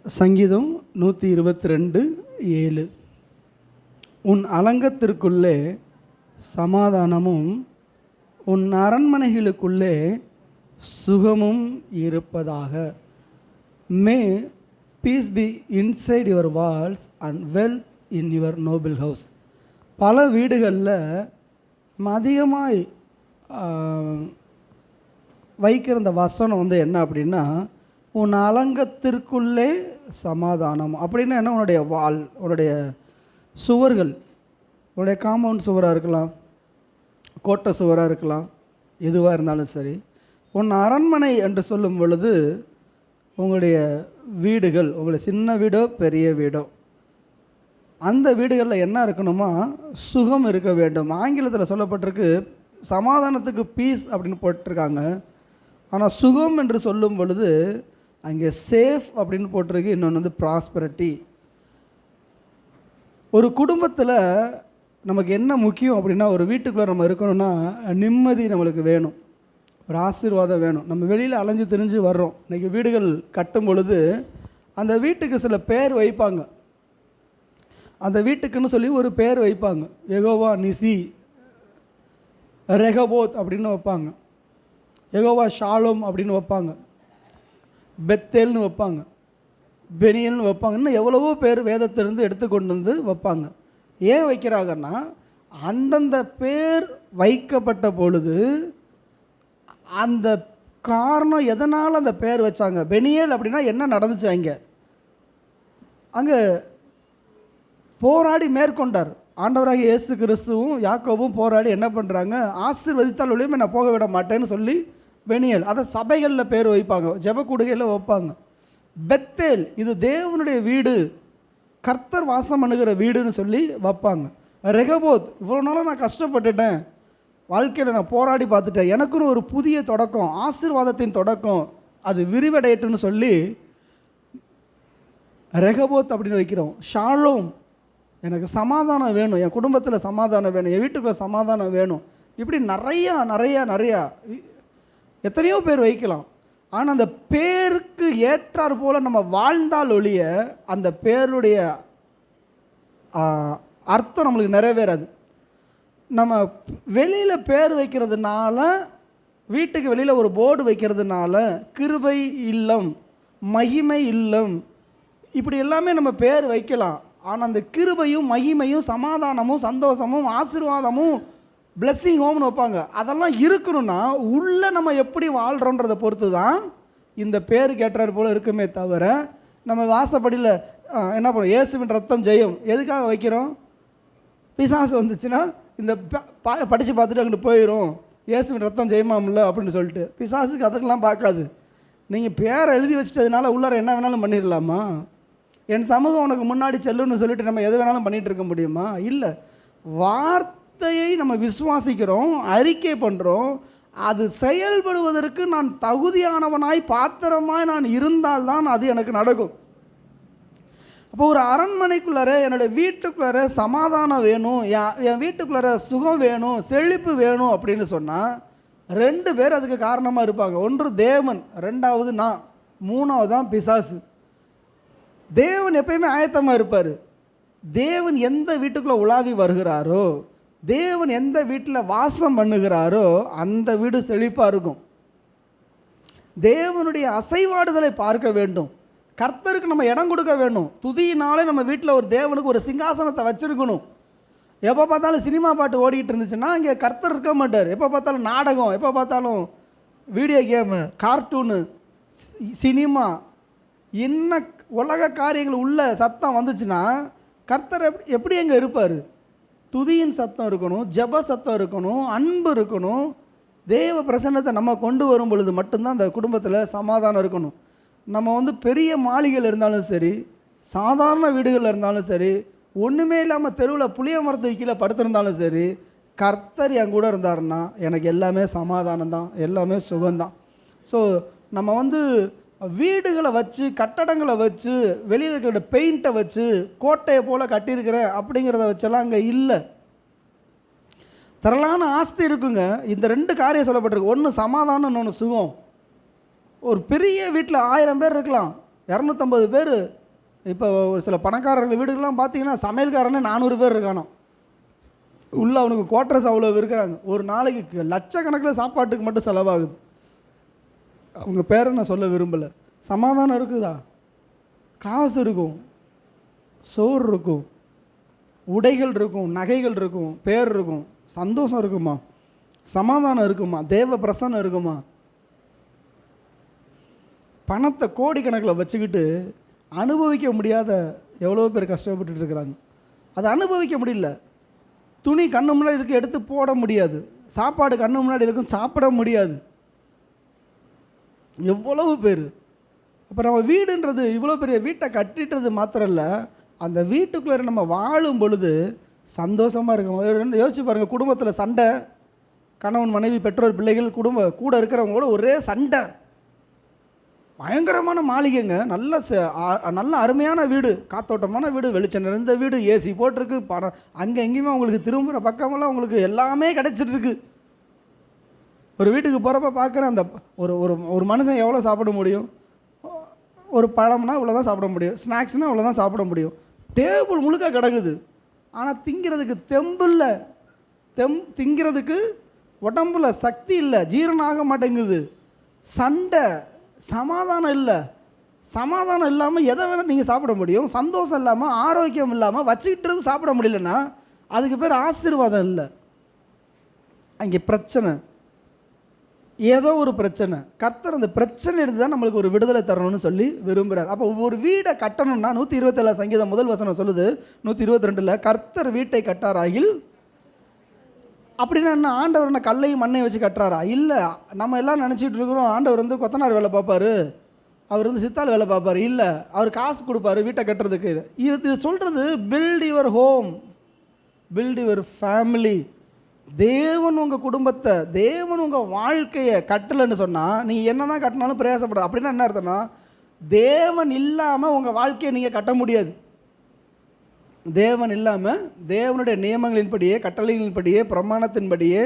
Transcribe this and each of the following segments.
சங்கீதம் 122:7. உன் அலங்கத்திற்குள்ளே சமாதானமும் உன் அரண்மனைகளுக்குள்ளே சுகமும் இருப்பதாக. May peace be inside your walls and wealth in your noble house. பல வீடுகளில் அதிகமாய் வைக்கிற இந்த வசனம் என்ன அப்படின்னா, உன் அலங்கத்திற்குள்ளே சமாதானம் அப்படின்னா என்ன? உன்னுடைய வால், உன்னுடைய சுவர்கள், உன்னுடைய காம்பவுண்ட் சுவராக இருக்கலாம், கோட்டை சுவராக இருக்கலாம், எதுவாக இருந்தாலும் சரி. உன் அரண்மனை என்று சொல்லும் பொழுது உங்களுடைய வீடுகள், உங்களுடைய சின்ன வீடோ பெரிய வீடோ, அந்த வீடுகளில் என்ன இருக்கணுமா? சுகம் இருக்க வேண்டும். ஆங்கிலத்தில் சொல்லப்பட்டிருக்கு, சமாதானத்துக்கு பீஸ் அப்படின்னு போட்டிருக்காங்க. ஆனால் சுகம் என்று சொல்லும் பொழுது அங்கே சேஃப் அப்படின்னு போட்டிருக்கு. இன்னொன்று ப்ராஸ்பரிட்டி. ஒரு குடும்பத்தில் நமக்கு என்ன முக்கியம் அப்படின்னா, ஒரு வீட்டுக்குள்ளே நம்ம இருக்கணும்னா நிம்மதி நம்மளுக்கு வேணும், ஒரு ஆசீர்வாதம் வேணும். நம்ம வெளியில் அலைஞ்சு திரிஞ்சு வர்றோம். இன்றைக்கி வீடுகள் கட்டும் பொழுது அந்த வீட்டுக்கு சில பேர் வைப்பாங்க. அந்த வீட்டுக்குன்னு சொல்லி ஒரு பேர் வைப்பாங்க. யெகோவா நிசி, ரெகபோத் அப்படின்னு வைப்பாங்க, யெகோவா ஷாலோம் அப்படின்னு வைப்பாங்க, பெத்தேல்னு வைப்பாங்க, பெனியல்னு வைப்பாங்க. இன்னும் எவ்வளவோ பேர் வேதத்திலிருந்து எடுத்துக்கொண்டு வந்து வைப்பாங்க. ஏன் வைக்கிறாங்கன்னா, அந்தந்த பேர் வைக்கப்பட்ட பொழுது அந்த காரணம் எதனால் அந்த பேர் வச்சாங்க. பெனியல் அப்படின்னா என்ன நடந்துச்சு? அங்கே போராடி மேற்கொண்டார் ஆண்டவராகிய இயேசு கிறிஸ்துவும் யாக்கோபும் போராடி என்ன பண்ணுறாங்க? ஆசீர்வதித்தால் ஒழியுமே நான் போக விட மாட்டேன்னு சொல்லி பெனியல். அதை சபைகளில் பேர் வைப்பாங்க, ஜெப கூடுகையில் வைப்பாங்க. பெத்தேல், இது தேவனுடைய வீடு, கர்த்தர் வாசம் பண்ணுகிற வீடுன்னு சொல்லி வைப்பாங்க. ரெகபோத், இவ்வளோ நாளாக நான் கஷ்டப்பட்டுட்டேன், வாழ்க்கையில் நான் போராடி பார்த்துட்டேன், எனக்குன்னு ஒரு புதிய தொடக்கம், ஆசீர்வாதத்தின் தொடக்கம், அது விரிவடையட்டுன்னு சொல்லி ரெகபோத் அப்படின்னு வைக்கிறோம். ஷாலோம், எனக்கு சமாதானம் வேணும், என் குடும்பத்தில் சமாதானம் வேணும், என் வீட்டுக்குள்ள சமாதானம் வேணும். இப்படி நிறையா எத்தனையோ பேர் வைக்கலாம். ஆனால் அந்த பேருக்கு ஏற்றார் போல் நம்ம வாழ்ந்தால் ஒழிய அந்த பேருடைய அர்த்தம் நம்மளுக்கு நிறைவேறாது. நம்ம வெளியில் பேர் வைக்கிறதுனால, வீட்டுக்கு வெளியில் ஒரு போர்டு வைக்கிறதுனால கிருபை இல்லம், மகிமை இல்லம், இப்படி எல்லாமே நம்ம பேர் வைக்கலாம். ஆனால் அந்த கிருபையும் மகிமையும் சமாதானமும் சந்தோஷமும் ஆசீர்வாதமும் பிளெஸ்ஸிங் ஹோம்னு வைப்பாங்க. அதெல்லாம் இருக்கணும்னா உள்ளே நம்ம எப்படி வாழ்கிறோன்றதை பொறுத்து தான் இந்த பேர் கேட்டார் போல் இருக்குமே தவிர, நம்ம வாசப்படியில் என்ன பண்ணுறோம்? இயேசுவின் ரத்தம் ஜெயம் எதுக்காக வைக்கிறோம்? பிசாசு வந்துச்சுன்னா இந்த படித்து பார்த்துட்டு அங்கிட்டு போயிடும், இயேசுவின் ரத்தம் ஜெயமாமில்ல அப்படின்னு சொல்லிட்டு. பிசாசுக்கு அதுக்கெல்லாம் பார்க்காது. நீங்கள் பேரை எழுதி வச்சிட்டதுனால உள்ளார என்ன வேணாலும் பண்ணிடலாமா? என் சமூகம் உனக்கு முன்னாடி செல்லுன்னு சொல்லிட்டு நம்ம எது வேணாலும் பண்ணிகிட்டு இருக்க முடியுமா? இல்லை. வார்த்தையை நம்ம விசுவாசிக்கிறோம், அறிக்கை பண்ணுறோம், அது செயல்படுவதற்கு நான் தகுதியானவனாய் பாத்திரமாய் நான் இருந்தால்தான் அது எனக்கு நடக்கும். அப்போ ஒரு அரண்மனைக்குள்ளார, என்னுடைய வீட்டுக்குள்ளார சமாதானம் வேணும், என் வீட்டுக்குள்ளார சுகம் வேணும், செழிப்பு வேணும் அப்படின்னு சொன்னால் 2 பேர் அதுக்கு காரணமாக இருப்பாங்க. ஒன்று தேவன், 2வது நான், 3வது தான் பிசாசு. தேவன் எப்பயுமே ஆயத்தமாக இருப்பார். தேவன் எந்த வீட்டுக்குள்ளே உலாவி வருகிறாரோ, தேவன் எந்த வீட்டில் வாசம் பண்ணுகிறாரோ அந்த வீடு செழிப்பாக இருக்கும். தேவனுடைய அசைவாடுதலை பார்க்க வேண்டும், கர்த்தருக்கு நம்ம இடம் கொடுக்க வேண்டும். துதியினாலே நம்ம வீட்டில் ஒரு தேவனுக்கு ஒரு சிங்காசனத்தை வச்சுருக்கணும். எப்போ பார்த்தாலும் சினிமா பாட்டு ஓடிக்கிட்டு இருந்துச்சுன்னா இங்கே கர்த்தர் இருக்க மாட்டார். எப்போ பார்த்தாலும் நாடகம், எப்போ பார்த்தாலும் வீடியோ கேமு, கார்ட்டூனு, சினிமா, என்ன உலக காரியங்கள் உள்ள சத்தம் வந்துச்சுன்னா கர்த்தர் எப்படி எங்கே இருப்பார்? துதியின் சத்தம் இருக்கணும், ஜெப சத்தம் இருக்கணும், அன்பு இருக்கணும். தேவ பிரசன்னத்தை நம்ம கொண்டு வரும் பொழுது மட்டும்தான் அந்த குடும்பத்தில் சமாதானம் இருக்கணும். நம்ம பெரிய மாளிகையில் இருந்தாலும் சரி, சாதாரண வீடுகளில் இருந்தாலும் சரி, ஒன்றுமே இல்லாமல் தெருவில் புளிய மரத்துக்கு கீழே படுத்திருந்தாலும் சரி, கர்த்தர் என் கூட இருந்தாருன்னா எனக்கு எல்லாமே சமாதானம் தான், எல்லாமே சுகம்தான். ஸோ நம்ம வீடுகளை வச்சு, கட்டடங்களை வச்சு, வெளியில் இருக்கிற பெயிண்ட்டை வச்சு கோட்டையை போல் கட்டியிருக்கிறேன் அப்படிங்கிறத வச்செல்லாம் அங்கே இல்லை. திரளான ஆஸ்தி இருக்குங்க. இந்த 2 காரியம் சொல்லப்பட்டிருக்கு. ஒன்று சமாதானம், இன்னொன்று சுகம். ஒரு பெரிய வீட்டில் 1000 பேர் இருக்கலாம், 250 பேர். இப்போ ஒரு சில பணக்காரர்கள் வீடுகள்லாம் பார்த்தீங்கன்னா சமையல்காரனே 400 பேர் இருக்கானோ. உள்ள அவனுக்கு குவார்ட்டர்ஸ் அவ்வளோ இருக்கிறாங்க. ஒரு நாளைக்கு லட்சக்கணக்கில் சாப்பாட்டுக்கு மட்டும் செலவாகுது. அவங்க பேரை நான் சொல்ல விரும்பலை. சமாதானம் இருக்குதா? காசு இருக்கும், சோறு இருக்கும், உடைகள் இருக்கும், நகைகள் இருக்கும், பேர் இருக்கும், சந்தோஷம் இருக்குமா? சமாதானம் இருக்குமா? தேவ பிரசன்னம் இருக்குமா? பணத்தை கோடிக்கணக்கில் வச்சுக்கிட்டு அனுபவிக்க முடியாத எவ்வளோ பேர் கஷ்டப்பட்டு இருக்கிறாங்க. அதை அனுபவிக்க முடியல. துணி கண்ணு முன்னாடி இருக்கு, எடுத்து போட முடியாது. சாப்பாடு கண்ணு முன்னாடி இருக்கும், சாப்பிட முடியாது. எவ்வளவு பேர். அப்போ நம்ம வீடுன்றது இவ்வளோ பெரிய வீட்டை கட்டிட்டுறது மாத்திரம் இல்லை, அந்த வீட்டுக்குள்ளே நம்ம வாழும் பொழுது சந்தோஷமாக இருக்கும். யோசிச்சு பாருங்கள், குடும்பத்தில் சண்டை, கணவன் மனைவி பெற்றோர் பிள்ளைகள் கூட இருக்கிறவங்களோட ஒரே சண்டை. பயங்கரமான மாளிகைங்க, நல்ல அருமையான வீடு, காத்தோட்டமான வீடு, வெளிச்சம் நிறைந்த வீடு, ஏசி போட்டிருக்கு, பணம் அங்கே எங்கேயுமே உங்களுக்கு திரும்புகிற பக்கமெல்லாம் உங்களுக்கு எல்லாமே கிடைச்சிட்ருக்கு. ஒரு வீட்டுக்கு போகிறப்ப பார்க்குற அந்த ஒரு ஒரு ஒரு மனுஷன் எவ்வளோ சாப்பிட முடியும்? ஒரு பழம்னா இவ்வளோ தான் சாப்பிட முடியும், ஸ்நாக்ஸ்னால் இவ்வளோ தான் சாப்பிட முடியும். டேபிள் முழுக்க கிடக்குது. ஆனால் திங்கிறதுக்கு தெம்பு இல்லை, திங்கிறதுக்கு உடம்புல சக்தி இல்லை, ஜீரணம் ஆக மாட்டேங்குது. சண்டை, சமாதானம் இல்லை. சமாதானம் இல்லாமல் எதை வேணால் நீங்கள் சாப்பிட முடியும். சந்தோஷம் இல்லாமல், ஆரோக்கியம் இல்லாமல் வச்சுக்கிட்டு சாப்பிட முடியலன்னா அதுக்கு பேர் ஆசீர்வாதம் இல்லை. அங்கே பிரச்சனை, ஏதோ ஒரு பிரச்சனை. கர்த்தர் அந்த பிரச்சனை இருந்து தான் நம்மளுக்கு ஒரு விடுதலை தரணும்னு சொல்லி விரும்புகிறார். அப்போ ஒவ்வொரு வீடை கட்டணும்னா 127 சங்கீதம் முதல் வசனம் சொல்லுது, 122 கர்த்தர் வீட்டை கட்டாராகில். அப்படின்னா என்ன? ஆண்டவர் என்ன கல்லையும் மண்ணையும் வச்சு கட்டுறாரா? இல்லை. நம்ம எல்லாம் நினச்சிட்டு இருக்கிறோம் ஆண்டவர் வந்து கொத்தனார் வேலை பார்ப்பார், அவர் வந்து சித்தாள் வேலை பார்ப்பார். இல்லை, அவர் காசு கொடுப்பாரு வீட்டை கட்டுறதுக்கு. இது சொல்கிறது build your home, build your family. தேவன் உங்கள் குடும்பத்தை, தேவன் உங்கள் வாழ்க்கையை கட்டலைன்னு சொன்னால் நீங்கள் என்ன தான் கட்டினாலும் பிரயாசப்படாது. அப்படின்னா என்ன அர்த்தம்னா, தேவன் இல்லாமல் உங்கள் வாழ்க்கையை நீங்கள் கட்ட முடியாது. தேவன் இல்லாமல், தேவனுடைய நியமங்களின்படியே, கட்டளைகளின்படியே, பிரமாணத்தின்படியே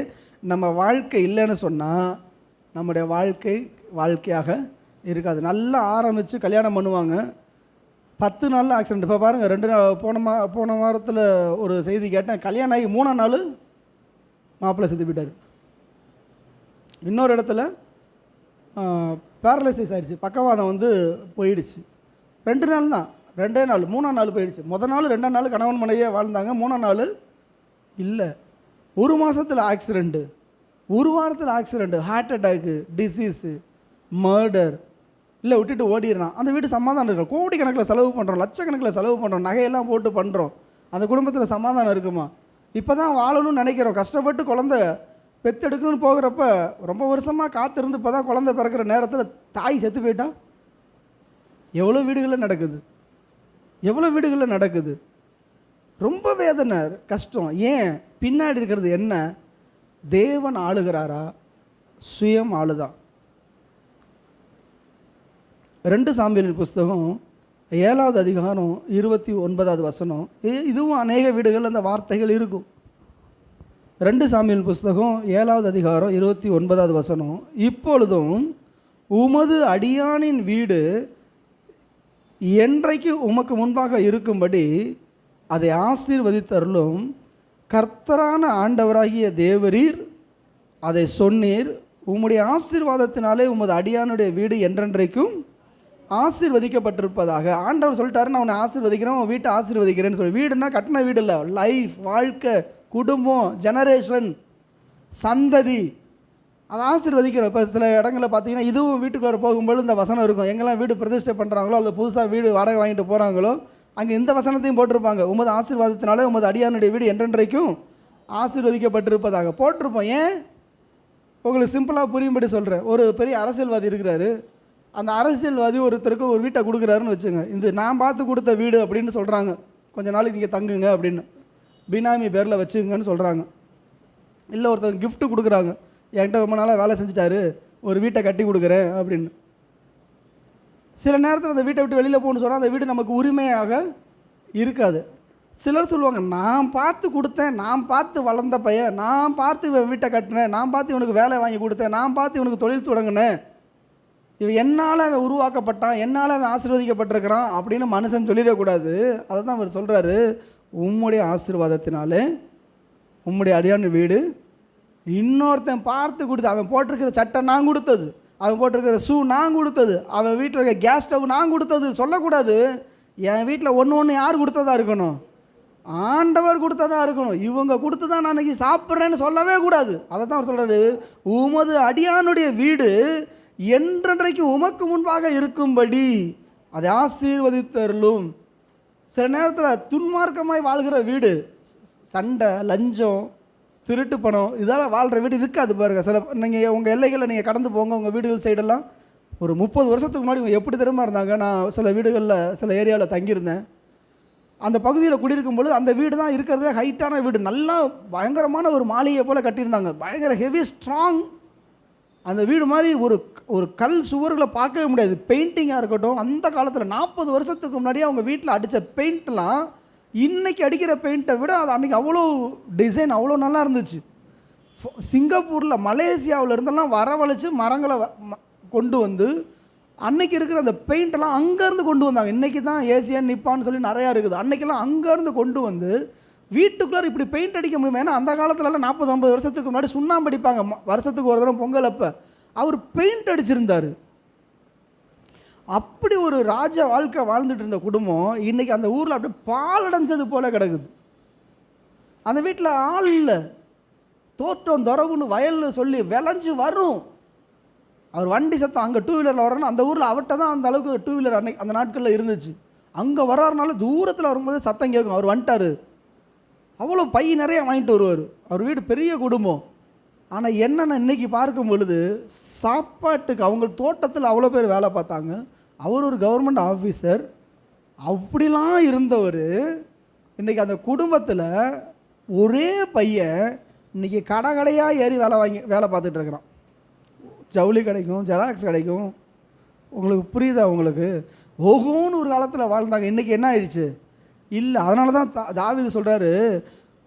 நம்ம வாழ்க்கை இல்லைன்னு சொன்னால் நம்முடைய வாழ்க்கையாக இருக்காது. நல்லா ஆரம்பித்து கல்யாணம் பண்ணுவாங்க, 10 நாளில் ஆக்சிடென்ட். இப்போ பாருங்கள், போன வாரத்தில் ஒரு செய்தி கேட்டேன், கல்யாணம் ஆகி 3ஆம் நாள் மாப்பிள்ளை செத்து போயிட்டார். இன்னொரு இடத்துல பேரலைசிஸ் ஆகிடுச்சு, பக்கவாதம் வந்து போயிடுச்சு. 2 நாள் தான், 2 நாள், 3ஆம் நாள் போயிடுச்சு. முதல் நாள் 2ஆம் நாள் கணவன் மனைவியாக வாழ்ந்தாங்க, 3ஆம் நாள் இல்லை. 1 மாதத்தில் ஆக்சிடெண்ட்டு, 1 வாரத்தில் accident, heart attack, disease, murder. இல்லை விட்டுட்டு ஓடிடுறான். அந்த வீடு சமாதானம் இருக்கும். கோடிக்கணக்கில் செலவு பண்ணுறோம், லட்சக்கணக்கில் செலவு பண்ணுறோம், நகையெல்லாம் போட்டு பண்ணுறோம். அந்த குடும்பத்தில் சமாதானம் இருக்குமா? இப்போ தான் வாழணும்னு நினைக்கிறோம். கஷ்டப்பட்டு குழந்தை பெற்றெடுக்கணும்னு போகிறப்ப ரொம்ப வருஷமாக காத்திருந்து இப்போ தான் குழந்தை பிறக்கிற நேரத்தில் தாய் செத்து போயிட்டா. எவ்வளோ வீடுகளில் நடக்குது, எவ்வளோ வீடுகளில் நடக்குது. ரொம்ப வேதனை, கஷ்டம். ஏன்? பின்னாடி இருக்கிறது என்ன? தேவன் ஆளுகிறாரா, சுயம் ஆளுதான். 2 சாமுவேல் புஸ்தகம் 7வது அதிகாரம் 29வது வசனம். இதுவும் அநேக வீடுகளில் அந்த வார்த்தைகள் இருக்கும். 2 சாமுவேல் புஸ்தகம் 7வது அதிகாரம் 29வது வசனம். இப்பொழுதும் உமது அடியானின் வீடு என்றைக்கு உமக்கு முன்பாக இருக்கும்படி அதை ஆசீர்வதித்தருளும். கர்த்தரான ஆண்டவராகிய தேவரீர் அதை சொன்னீர். உம்முடைய ஆசீர்வாதத்தினாலே உமது அடியானுடைய வீடு என்றென்றைக்கும் ஆசீர்வதிக்கப்பட்டிருப்பதாக. ஆண்டவர் சொல்லிட்டாரு, நான் உன்னை ஆசீர்வதிக்கிறேன், உன் வீட்டை ஆசீர்வதிக்கிறேன்னு சொல்லி. வீடுனா கட்டின வீடு இல்லை, லைஃப், வாழ்க்கை, குடும்பம், ஜெனரேஷன், சந்ததி, அதை ஆசீர்வதிக்கிறோம். இப்போ சில இடங்களில் பார்த்தீங்கன்னா இதுவும் வீட்டுக்குள்ளே போகும்போது இந்த வசனம் இருக்கும். எங்கெல்லாம் வீடு பிரதிஷ்டை பண்ணுறாங்களோ, அல்லது புதுசாக வீடு வாடகை வாங்கிட்டு போகிறாங்களோ, அங்கே இந்த வசனத்தையும் போட்டிருப்பாங்க. உமது ஆசீர்வாதத்தினாலே உமது அடியானுடைய வீடு என்றென்றைக்கும் ஆசீர்வதிக்கப்பட்டிருப்பதாக போட்டிருப்போம். ஏன்? உங்களுக்கு சிம்பிளாக புரியும்படி சொல்கிறேன். ஒரு பெரிய அரசியல்வாதி இருக்கிறாரு. அந்த அரசியல்வாதி ஒருத்தருக்கு ஒரு வீட்டை கொடுக்குறாருன்னு வச்சுங்க. இது நான் பார்த்து கொடுத்த வீடு அப்படின்னு சொல்கிறாங்க. கொஞ்ச நாளைக்கு நீங்கள் தங்குங்க அப்படின்னு, பினாமி பேரில் வச்சுங்கன்னு சொல்கிறாங்க. இல்லை ஒருத்தர் கிஃப்ட்டு கொடுக்குறாங்க, என்கிட்ட ரொம்ப நாளாக வேலை செஞ்சுட்டாரு, ஒரு வீட்டை கட்டி கொடுக்குறேன் அப்படின்னு. சில நேரத்தில் அந்த வீட்டை விட்டு வெளியில் போகணுன்னு சொன்னால் அந்த வீடு நமக்கு உரிமையாக இருக்காது. சிலர் சொல்லுவாங்க, நான் பார்த்து கொடுத்தேன், நான் பார்த்து வளர்ந்த பையன், நான் பார்த்து இவன் வீட்டை கட்டினேன், நான் பார்த்து இவனுக்கு வேலை வாங்கி கொடுத்தேன், நான் பார்த்து இவனுக்கு தொழில் தொடங்கினேன். இவன் என்னால் அவன் உருவாக்கப்பட்டான், என்னால் அவன் ஆசீர்வதிக்கப்பட்டிருக்கிறான் அப்படின்னு மனுஷன் சொல்லிடக்கூடாது. அதை தான் அவர் சொல்கிறாரு, உம்முடைய ஆசீர்வாதத்தினாலே உம்முடைய அடியான் வீடு இன்னொருத்தன் பார்த்து கொடுத்து, அவன் போட்டிருக்கிற சட்டை நான் கொடுத்தது, அவன் போட்டிருக்கிற ஷூ நான் கொடுத்தது, அவன் வீட்டில் இருக்க கேஸ் ஸ்டவ் நான் கொடுத்தது சொல்லக்கூடாது. என் வீட்டில் ஒன்று யார் கொடுத்ததா இருக்கணும்? ஆண்டவர் கொடுத்ததா இருக்கணும். இவங்க கொடுத்து தான் நான் இன்றைக்கி சாப்பிட்றேன்னு சொல்லவே கூடாது. அதை தான் அவர் சொல்கிறாரு, உமது அடியானுடைய வீடு என்றென்றைக்கு உமக்கு முன்பாக இருக்கும்படி அதை ஆசீர்வதித்தருளும். சில நேரத்தில் துன்மார்க்கமாய் வாழ்கிற வீடு, சண்டை, லஞ்சம், திருட்டு பணம், இதெல்லாம் வாழ்கிற வீடு இருக்காது பாருங்கள். சில நீங்கள் உங்கள் எல்லைகளில் நீங்கள் கடந்து போங்க, உங்கள் வீடுகள் சைடெல்லாம் ஒரு 30 வருஷத்துக்கு முன்னாடி எப்படி தெரியுமா இருந்தாங்க. நான் சில வீடுகளில் சில ஏரியாவில் தங்கியிருந்தேன். அந்த பகுதியில் குடியிருக்கும் பொழுது அந்த வீடு தான் இருக்கிறதே ஹைட்டான வீடு, நல்லா பயங்கரமான ஒரு மாளிகை போல் கட்டியிருந்தாங்க, பயங்கர ஹெவி ஸ்ட்ராங். அந்த வீடு மாதிரி ஒரு கல் சுவர்களை பார்க்கவே முடியாது. பெயிண்டிங்காக இருக்கட்டும், அந்த காலத்தில் 40 வருஷத்துக்கு முன்னாடியே அவங்க வீட்டில் அடித்த பெயிண்ட்லாம் இன்றைக்கி அடிக்கிற பெயிண்ட்டை விட அது அன்றைக்கி அவ்வளோ டிசைன் அவ்வளோ நல்லா இருந்துச்சு. சிங்கப்பூரில், மலேசியாவில் இருந்தெல்லாம் வரவழைச்சு மரங்களை கொண்டு வந்து அன்னைக்கு இருக்கிற அந்த பெயிண்டெல்லாம் அங்கேருந்து கொண்டு வந்தாங்க. இன்றைக்கி தான் ஏசியன், நிப்பான்னு சொல்லி நிறையா இருக்குது. அன்றைக்கெல்லாம் அங்கேருந்து கொண்டு வந்து வீட்டுக்குள்ளே இப்படி பெயிண்ட் அடிக்க முடியுமா? ஏன்னா அந்த காலத்துலலாம் 40-50 வருஷத்துக்கு முன்னாடி சுண்ணாம்பு அடிப்பாங்க வருஷத்துக்கு ஒரு தடவை பொங்கல் அப்போ. அவர் பெயிண்ட் அடிச்சிருந்தார். அப்படி ஒரு ராஜ வாழ்க்கை வாழ்ந்துட்டு இருந்த குடும்பம் இன்றைக்கி அந்த ஊரில் அப்படியே பாலடைஞ்சது போல் கிடக்குது. அந்த வீட்டில் ஆள் இல்லை, தோட்டம் துறவுன்னு வயல்னு சொல்லி விளைஞ்சு வரும். அவர் வண்டி சத்தம் அங்கே 2 வீலரில் வரணும். அந்த ஊரில் அவர்கிட்ட தான் அந்த அளவுக்கு 2 வீலர் அன்னைக்கு அந்த நாட்களில் இருந்துச்சு. அங்கே வர்றாருனால தூரத்தில் வரும்போது சத்தம் கேட்கும், அவர் வந்துட்டார். அவ்வளோ பை நிறைய வாங்கிட்டு வருவார். அவர் வீடு பெரிய குடும்பம். ஆனால் என்னென்ன இன்றைக்கி பார்க்கும் பொழுது சாப்பாட்டுக்கு அவங்க தோட்டத்தில் அவ்வளோ பேர் வேலை பார்த்தாங்க. அவர் ஒரு கவர்மெண்ட் ஆஃபீஸர். அப்படிலாம் இருந்தவர் இன்றைக்கி அந்த குடும்பத்தில் ஒரே பையன் இன்றைக்கி கடையாக ஏறி வேலை பார்த்துட்டு இருக்கிறான். ஜவுளி கிடைக்கும், ஜெராக்ஸ் கிடைக்கும். உங்களுக்கு புரியுதா? உங்களுக்கு ஓகோன்னு ஒரு காலத்தில் வாழ்ந்தாங்க. இன்றைக்கி என்ன ஆயிடுச்சு? இல்லை. அதனால தான் தாவீது சொல்கிறாரு,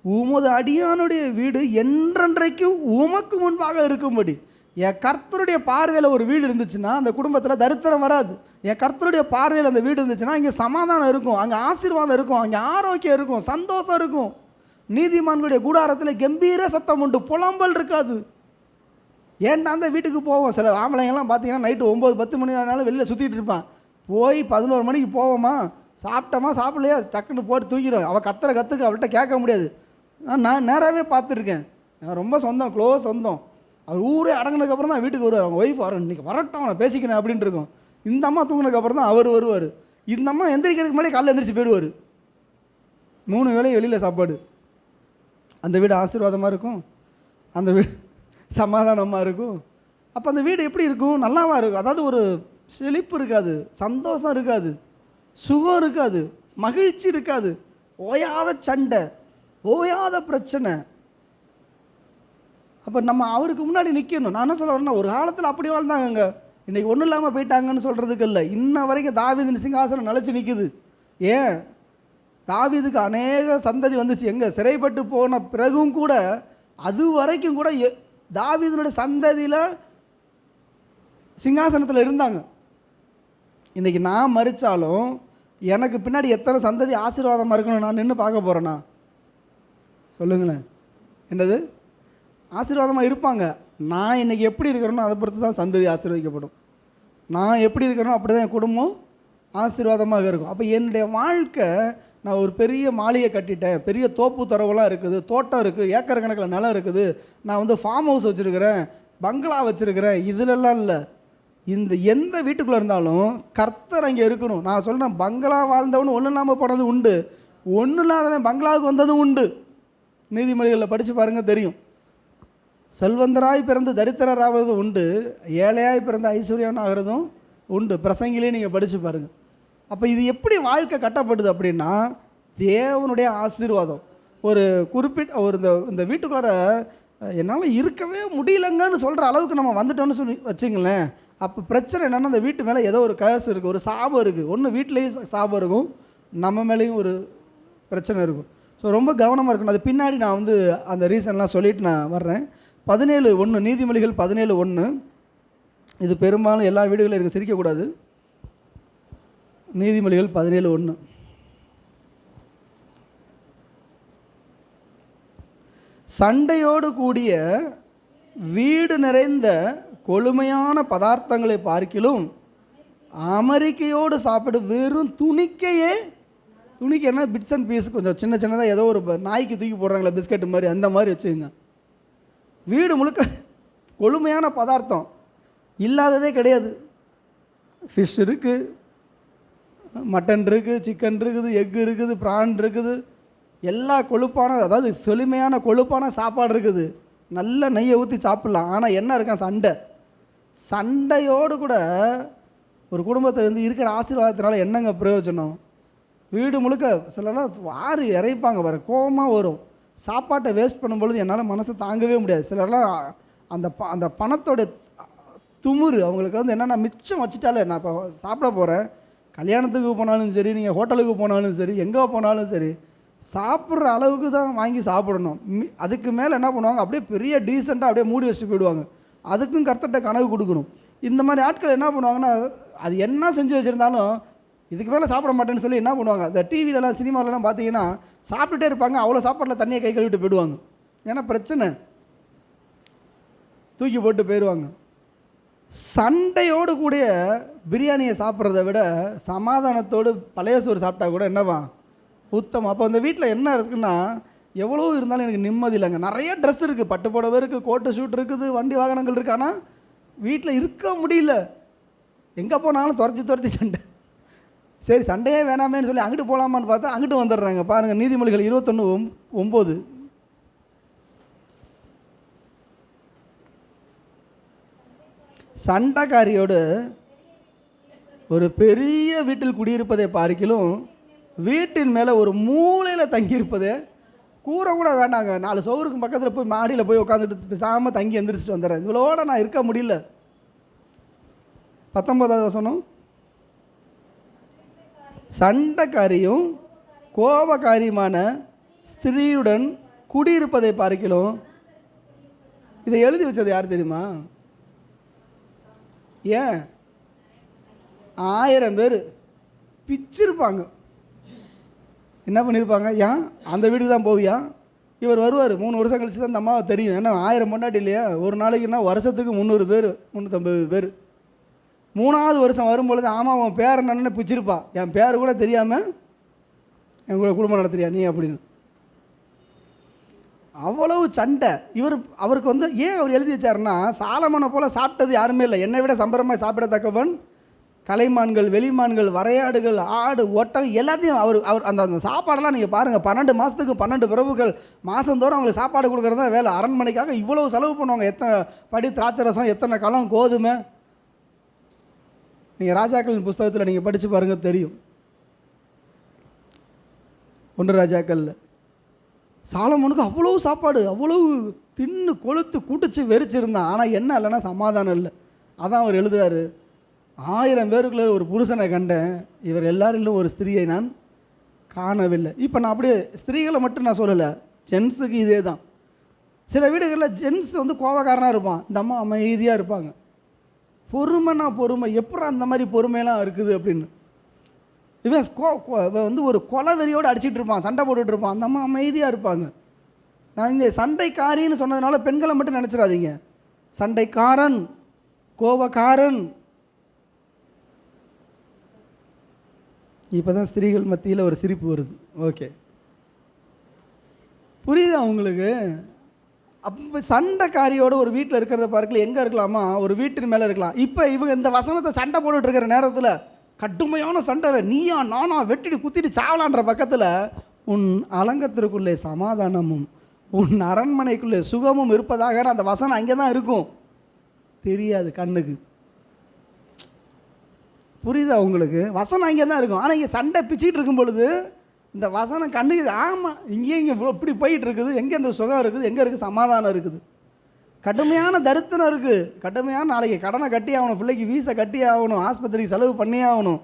உமது அடியானுடைய வீடு என்றென்றைக்கும் உமக்கு முன்பாக இருக்கும்படி. என் கர்த்தருடைய பார்வையில் ஒரு வீடு இருந்துச்சுன்னா அந்த குடும்பத்தில் தரித்திரம் வராது. என் கர்த்தருடைய பார்வையில் அந்த வீடு இருந்துச்சுன்னா இங்கே சமாதானம் இருக்கும், அங்கே ஆசீர்வாதம் இருக்கும், அங்கே ஆரோக்கியம் இருக்கும், சந்தோஷம் இருக்கும். நீதிமான்களுடைய கூடாரத்தில் கம்பீர சத்தம் உண்டு, புலம்பல் இருக்காது. ஏன்டா அந்த வீட்டுக்கு போவோம். சில ஆம்பளைங்கள்லாம் பார்த்தீங்கன்னா நைட்டு 9-10 மணி ஆனாலும் வெளியில் சுற்றிட்டு இருப்பான். போய் 11 மணிக்கு போவோமா, சாப்பிட்டோமா சாப்பிடலையா டக்குன்னு போட்டு தூக்கிடும். அவள் கத்துக்கு அவள்கிட்ட கேட்க முடியாது. நான் நேராகவே பார்த்துருக்கேன். நான் ரொம்ப சொந்தம், க்ளோஸ் சொந்தம். அவர் ஊரே அடங்கினதுக்கப்புறம் தான் வீட்டுக்கு வருவார். அவங்க ஒய்ஃப் வரும், இன்றைக்கி வரட்டும் நான் பேசிக்கிறேன் அப்படின்ட்டு இருக்கும். இந்த அம்மா தூங்கினதுக்கப்புறம் தான் அவர் வருவார். இந்த அம்மா எந்திரிக்கிறதுக்கு முன்னாடி காலையில் எந்திரிச்சு போயிடுவார். 3 வேளையும் வெளியில் சாப்பாடு. அந்த வீடு ஆசீர்வாதமாக இருக்கும், அந்த வீடு சமாதானமாக இருக்கும். அப்போ அந்த வீடு எப்படி இருக்கும்? நல்லாவா இருக்கும். அதாவது ஒரு செழிப்பு இருக்காது, சந்தோஷம் இருக்காது, சுகம் இருக்காது, மகிழ்ச்சி இருக்காது, ஓயாத சண்டை, ஓயாத பிரச்சனை. அப்போ நம்ம அவருக்கு முன்னாடி நிற்கணும். நான் என்ன சொல்ல வரேன்னா, ஒரு காலத்தில் அப்படி வாழ்ந்தாங்க, இன்றைக்கி ஒன்றும் இல்லாமல் போயிட்டாங்கன்னு சொல்கிறதுக்கு இல்லை. இன்ன வரைக்கும் தாவீதின் சிங்காசனம் நிலச்சி நிற்குது. ஏன்? தாவீதுக்கு அநேக சந்ததி வந்துச்சு. எங்கே சிறைப்பட்டு போன பிறகும் கூட அது வரைக்கும் கூட தாவீதினுடைய சந்ததியில் சிங்காசனத்தில் இருந்தாங்க. இன்றைக்கி நான் மறித்தாலும் எனக்கு பின்னாடி எத்தனை சந்ததி ஆசீர்வாதமாக இருக்கணும் நான் நின்று பார்க்க போகிறேன்னா? சொல்லுங்களேன். என்னது? ஆசீர்வாதமாக இருப்பாங்க. நான் இன்றைக்கி எப்படி இருக்கிறேனோ அதை பொறுத்து தான் சந்ததி ஆசீர்வதிக்கப்படும். நான் எப்படி இருக்கிறேனோ அப்படி தான் என் குடும்பம் ஆசீர்வாதமாக இருக்கும். அப்போ என்னுடைய வாழ்க்கை, நான் ஒரு பெரிய மாளிகை கட்டிட்டேன், பெரிய தோப்பு துறவெல்லாம் இருக்குது, தோட்டம் இருக்குது, ஏக்கர் கணக்கில் நிலம் இருக்குது, நான் ஃபார்ம் ஹவுஸ் வச்சுருக்கிறேன், பங்களா வச்சுருக்கிறேன், இதிலெல்லாம் இல்லை. இந்த எந்த வீட்டுக்குள்ளே இருந்தாலும் கர்த்தர் அங்கே இருக்கணும். நான் சொல்கிறேன், பங்களா வாழ்ந்தவனு ஒன்றும் இல்லாமல் போனது உண்டு, ஒன்றும் இல்லாதவன் பங்களாவுக்கு வந்ததும் உண்டு. நீதிமொழிகளில் படித்து பாருங்கள் தெரியும். செல்வந்தராய் பிறந்து தரித்திரராவதும் உண்டு, ஏழையாய் பிறந்த ஐஸ்வர்யவன் ஆகிறதும் உண்டு. பிரசங்கிலே நீங்கள் படித்து பாருங்கள். அப்போ இது எப்படி வாழ்க்கை கட்டப்படுது அப்படின்னா, தேவனுடைய ஆசீர்வாதம். ஒரு குறிப்பிட்ட ஒரு இந்த வீட்டுக்குள்ளார என்னால் இருக்கவே முடியலங்கன்னு சொல்கிற அளவுக்கு நம்ம வந்துட்டோம்னு சொல்லி வச்சுங்களேன். அப்போ பிரச்சனை என்னென்னா, அந்த வீட்டு மேலே ஏதோ ஒரு கேஸ் இருக்குது, ஒரு சாபம் இருக்குது. ஒன்று வீட்லேயும் சாபம் இருக்கும், நம்ம மேலேயும் ஒரு பிரச்சனை இருக்கும். ஸோ ரொம்ப கவனமாக இருக்கணும். அது பின்னாடி நான் அந்த ரீசன்லாம் சொல்லிவிட்டு நான் வர்றேன். 17:1 நீதிமொழிகள் 17:1 இது பெரும்பாலும் எல்லா வீடுகளும் எனக்கு சிரிக்கக்கூடாது. நீதிமொழிகள் 17:1. சண்டையோடு கூடிய வீடு நிறைந்த கொழுமையான பதார்த்தங்களை பார்க்கிலும் அமெரிக்கையோடு சாப்பிடு வெறும் துணிக்கையே, துணிக்கு என்ன பிட்ஸ் அண்ட் பீஸ் கொஞ்சம் சின்ன சின்னதாக ஏதோ ஒரு நாய்க்கு தூக்கி போடுறாங்களே பிஸ்கெட்டு மாதிரி, அந்த மாதிரி வச்சுக்கோங்க. வீடு முழுக்க கொழுமையான பதார்த்தம் இல்லாததே கிடையாது. ஃபிஷ் இருக்குது, மட்டன் இருக்குது, சிக்கன் இருக்குது, எக்கு இருக்குது, ப்ரான் இருக்குது, எல்லா கொழுப்பான, அதாவது செழுமையான கொழுப்பான சாப்பாடு இருக்குது. நல்ல நெய்யை ஊற்றி சாப்பிட்லாம். ஆனால் என்ன இருக்கான்? சண்டை. சண்டையோடு கூட ஒரு குடும்பத்தில் இருந்து இருக்கிற ஆசீர்வாதத்தினால என்னங்க பிரயோஜனம்? வீடு முழுக்க சிலர்லாம் வாரி இறைப்பாங்க பாரு, கோபமாக வரும். சாப்பாட்டை வேஸ்ட் பண்ணும்பொழுது என்னால் மனசை தாங்கவே முடியாது. சிலர்லாம் அந்த பணத்தோட துமுறு அவங்களுக்கு வந்து என்னென்னா, மிச்சம் வச்சுட்டாலே நான் இப்போ சாப்பிட போகிறேன், கல்யாணத்துக்கு போனாலும் சரி, நீங்கள் ஹோட்டலுக்கு போனாலும் சரி, எங்கே போனாலும் சரி, சாப்பிட்ற அளவுக்கு தான் வாங்கி சாப்பிடணும். அதுக்கு மேலே என்ன பண்ணுவாங்க, அப்படியே பெரிய டீசெண்டாக அப்படியே மூடி வச்சுட்டு போயிடுவாங்க. அதுக்கும் கர்த்தர்கிட்ட கனவு கொடுக்கணும். இந்த மாதிரி ஆட்கள் என்ன பண்ணுவாங்கன்னா, அது என்ன செஞ்சு வச்சுருந்தாலும் இதுக்கு மேலே சாப்பிட மாட்டேன்னு சொல்லி என்ன பண்ணுவாங்க, இந்த டிவிலலாம் சினிமாவிலலாம் பார்த்தீங்கன்னா சாப்பிட்டுட்டே இருப்பாங்க. அவ்வளோ சாப்பாட்டில் தண்ணியை கை கழுவிட்டு போயிடுவாங்க. ஏன்னா பிரச்சனை, தூக்கி போட்டு போயிடுவாங்க. சண்டையோடு கூடிய பிரியாணியை சாப்பிட்றத விட சமாதானத்தோடு பழைய சோறு சாப்பிட்டா கூட என்னவா உத்தமம். அப்போ அந்த வீட்டில் என்ன இருக்குன்னா, எவ்வளோ இருந்தாலும் எனக்கு நிம்மதி இல்லைங்க. நிறைய ட்ரெஸ் இருக்குது, பட்டு புடவை இருக்குது, கோட்டு ஷூட் இருக்குது, வண்டி வாகனங்கள் இருக்குது. ஆனால் வீட்டில் இருக்க முடியல. எங்கே போனாலும் துரத்தி சண்டை. சரி சண்டையே வேணாமேன்னு சொல்லி அங்கிட்டு போகலாமான்னு பார்த்தா அங்கிட்டு வந்துடுறாங்க. பாருங்கள், நீதிமொழிகள் 21:9. சண்டைக்காரியோடு ஒரு பெரிய வீட்டில் குடியிருப்பதை பார்க்கிலும் வீட்டின் மேலே ஒரு மூலையில் தங்கியிருப்பதே, கூரை கூட வேண்டாங்க, 4 சவுருக்கு பக்கத்தில் போய் மாடியில் போய் உட்காந்துட்டு பேசாமல் தங்கி எந்திரிச்சிட்டு வந்துடுறேன். இவ்வளோட நான் இருக்க முடியல. 19வது வசனம், சண்டைக்காரியும் கோபக்காரியுமான ஸ்திரீயுடன் குடியிருப்பதை பார்க்கிலும். இதை எழுதி வச்சது யார் தெரியுமா? ஏன் 1000 பேர் பிச்சிருப்பாங்க. என்ன பண்ணியிருப்பாங்க? ஏன் அந்த வீட்டுக்கு தான் போவியா? இவர் வருவார் 3 வருஷம் கழிச்சு தான் இந்த அம்மாவை தெரியும். ஏன்னா 1000 பொண்டாட்டி இல்லையா, ஒரு நாளைக்குன்னா வருஷத்துக்கு 300 பேர் 350 பேர். 3வது வருஷம் வரும்பொழுது ஆமாம் உன் பேர் என்னன்னு பிச்சிருப்பா. என் பேர் கூட தெரியாமல் என் கூட குடும்பம் நடத்துறியா நீ அப்படின்னு. அவ்வளவு சண்டை. அவருக்கு வந்து ஏன் அவர் எழுதி வச்சாருன்னா, சாலமோனை போல் சாப்பிட்டது யாருமே இல்லை. என்னை விட சம்பரமாக சாப்பிடத்தக்கவன் கலைமான்கள், வெளிமான்கள், வரையாடுகள், ஆடு, ஒட்டகம் எல்லாத்தையும் அவர் அந்த சாப்பாடெல்லாம் நீங்கள் பாருங்கள். 12 மாதத்துக்கு 12 பிரபுக்கள் மாதந்தோறும் அவங்களுக்கு சாப்பாடு கொடுக்குறது தான் வேலை. அரண்மனைக்காக இவ்வளவு செலவு பண்ணுவாங்க. எத்தனை படி திராட்சை ரசம், எத்தனை களம் கோதுமை. நீங்கள் ராஜாக்களின் புஸ்தகத்தில் நீங்கள் படித்து பாருங்கள் தெரியும். 1 ராஜாக்களில் சாலமோனுக்கு அவ்வளவு சாப்பாடு, அவ்வளவு தின்னு கொளுத்து குடிச்சு வெறிச்சிருந்தான். ஆனால் என்ன இல்லைன்னா சமாதானம் இல்லை. அதான் அவர் எழுதுறாரு, 1000 பேருக்குள்ளே ஒரு புருஷனை கண்டேன், இவர் எல்லாரிலும் ஒரு ஸ்திரீயை நான் காணவில்லை. இப்போ நான் அப்படியே ஸ்திரீகளை மட்டும் நான் சொல்லலை, ஜென்ஸுக்கு இதே தான். சில வீடுகளில் ஜென்ஸ் வந்து கோபக்காரனாக இருப்பான், இந்த அம்மா அமைதியாக இருப்பாங்க. பொறுமைனா பொறுமை, எப்படி அந்த மாதிரி பொறுமையெல்லாம் இருக்குது அப்படின்னு. இவன் வந்து ஒரு கொலை வெறியோடு அடிச்சிட்டு இருப்பான், சண்டை போட்டுட்டு இருப்பான், அந்த அம்மா அமைதியாக இருப்பாங்க. நான் இந்த சண்டைக்காரின்னு சொன்னதுனால பெண்களை மட்டும் நினச்சிடாதீங்க. சண்டைக்காரன், கோபக்காரன். இப்போ தான் ஸ்திரீகள் மத்தியில் ஒரு சிரிப்பு வருது. ஓகே, புரியுதா உங்களுக்கு? அப்போ சண்டைக்காரியோட ஒரு வீட்டில் இருக்கிறத பார்க்கல, எங்கே இருக்கலாமா? ஒரு வீட்டின் மேலே இருக்கலாம். இப்போ இவங்க இந்த வசனத்தை சண்டை போட்டுட்டு இருக்கிற நேரத்தில் கடுமையான சண்டை, நீயா நானா வெட்டிட்டு குத்திட்டு சாவலான்ற பக்கத்தில் உன் அலங்கத்திற்குள்ளே சமாதானமும் உன் அரண்மனைக்குள்ளே சுகமும் இருப்பதாக அந்த வசனம் அங்கே தான் இருக்கும். தெரியாது கண்ணுக்கு. புரியுதா உங்களுக்கு? வசனம் அங்கே தான் இருக்கும். ஆனால் இங்கே சண்டை பிச்சுக்கிட்டு இருக்கும் பொழுது இந்த வசனம் கண்ணுக்கு, ஆமாம் இங்கேயும் இங்கே இப்படி போயிட்டு இருக்குது. எங்கே இந்த சுகம் இருக்குது, எங்கே இருக்குது சமாதானம் இருக்குது? கடுமையான தரித்திரம் இருக்குது, கடுமையான நாளைக்கு கடனை கட்டி ஆகணும், பிள்ளைக்கு வீசை கட்டி ஆகணும், ஆஸ்பத்திரிக்கு செலவு பண்ணி ஆகணும்.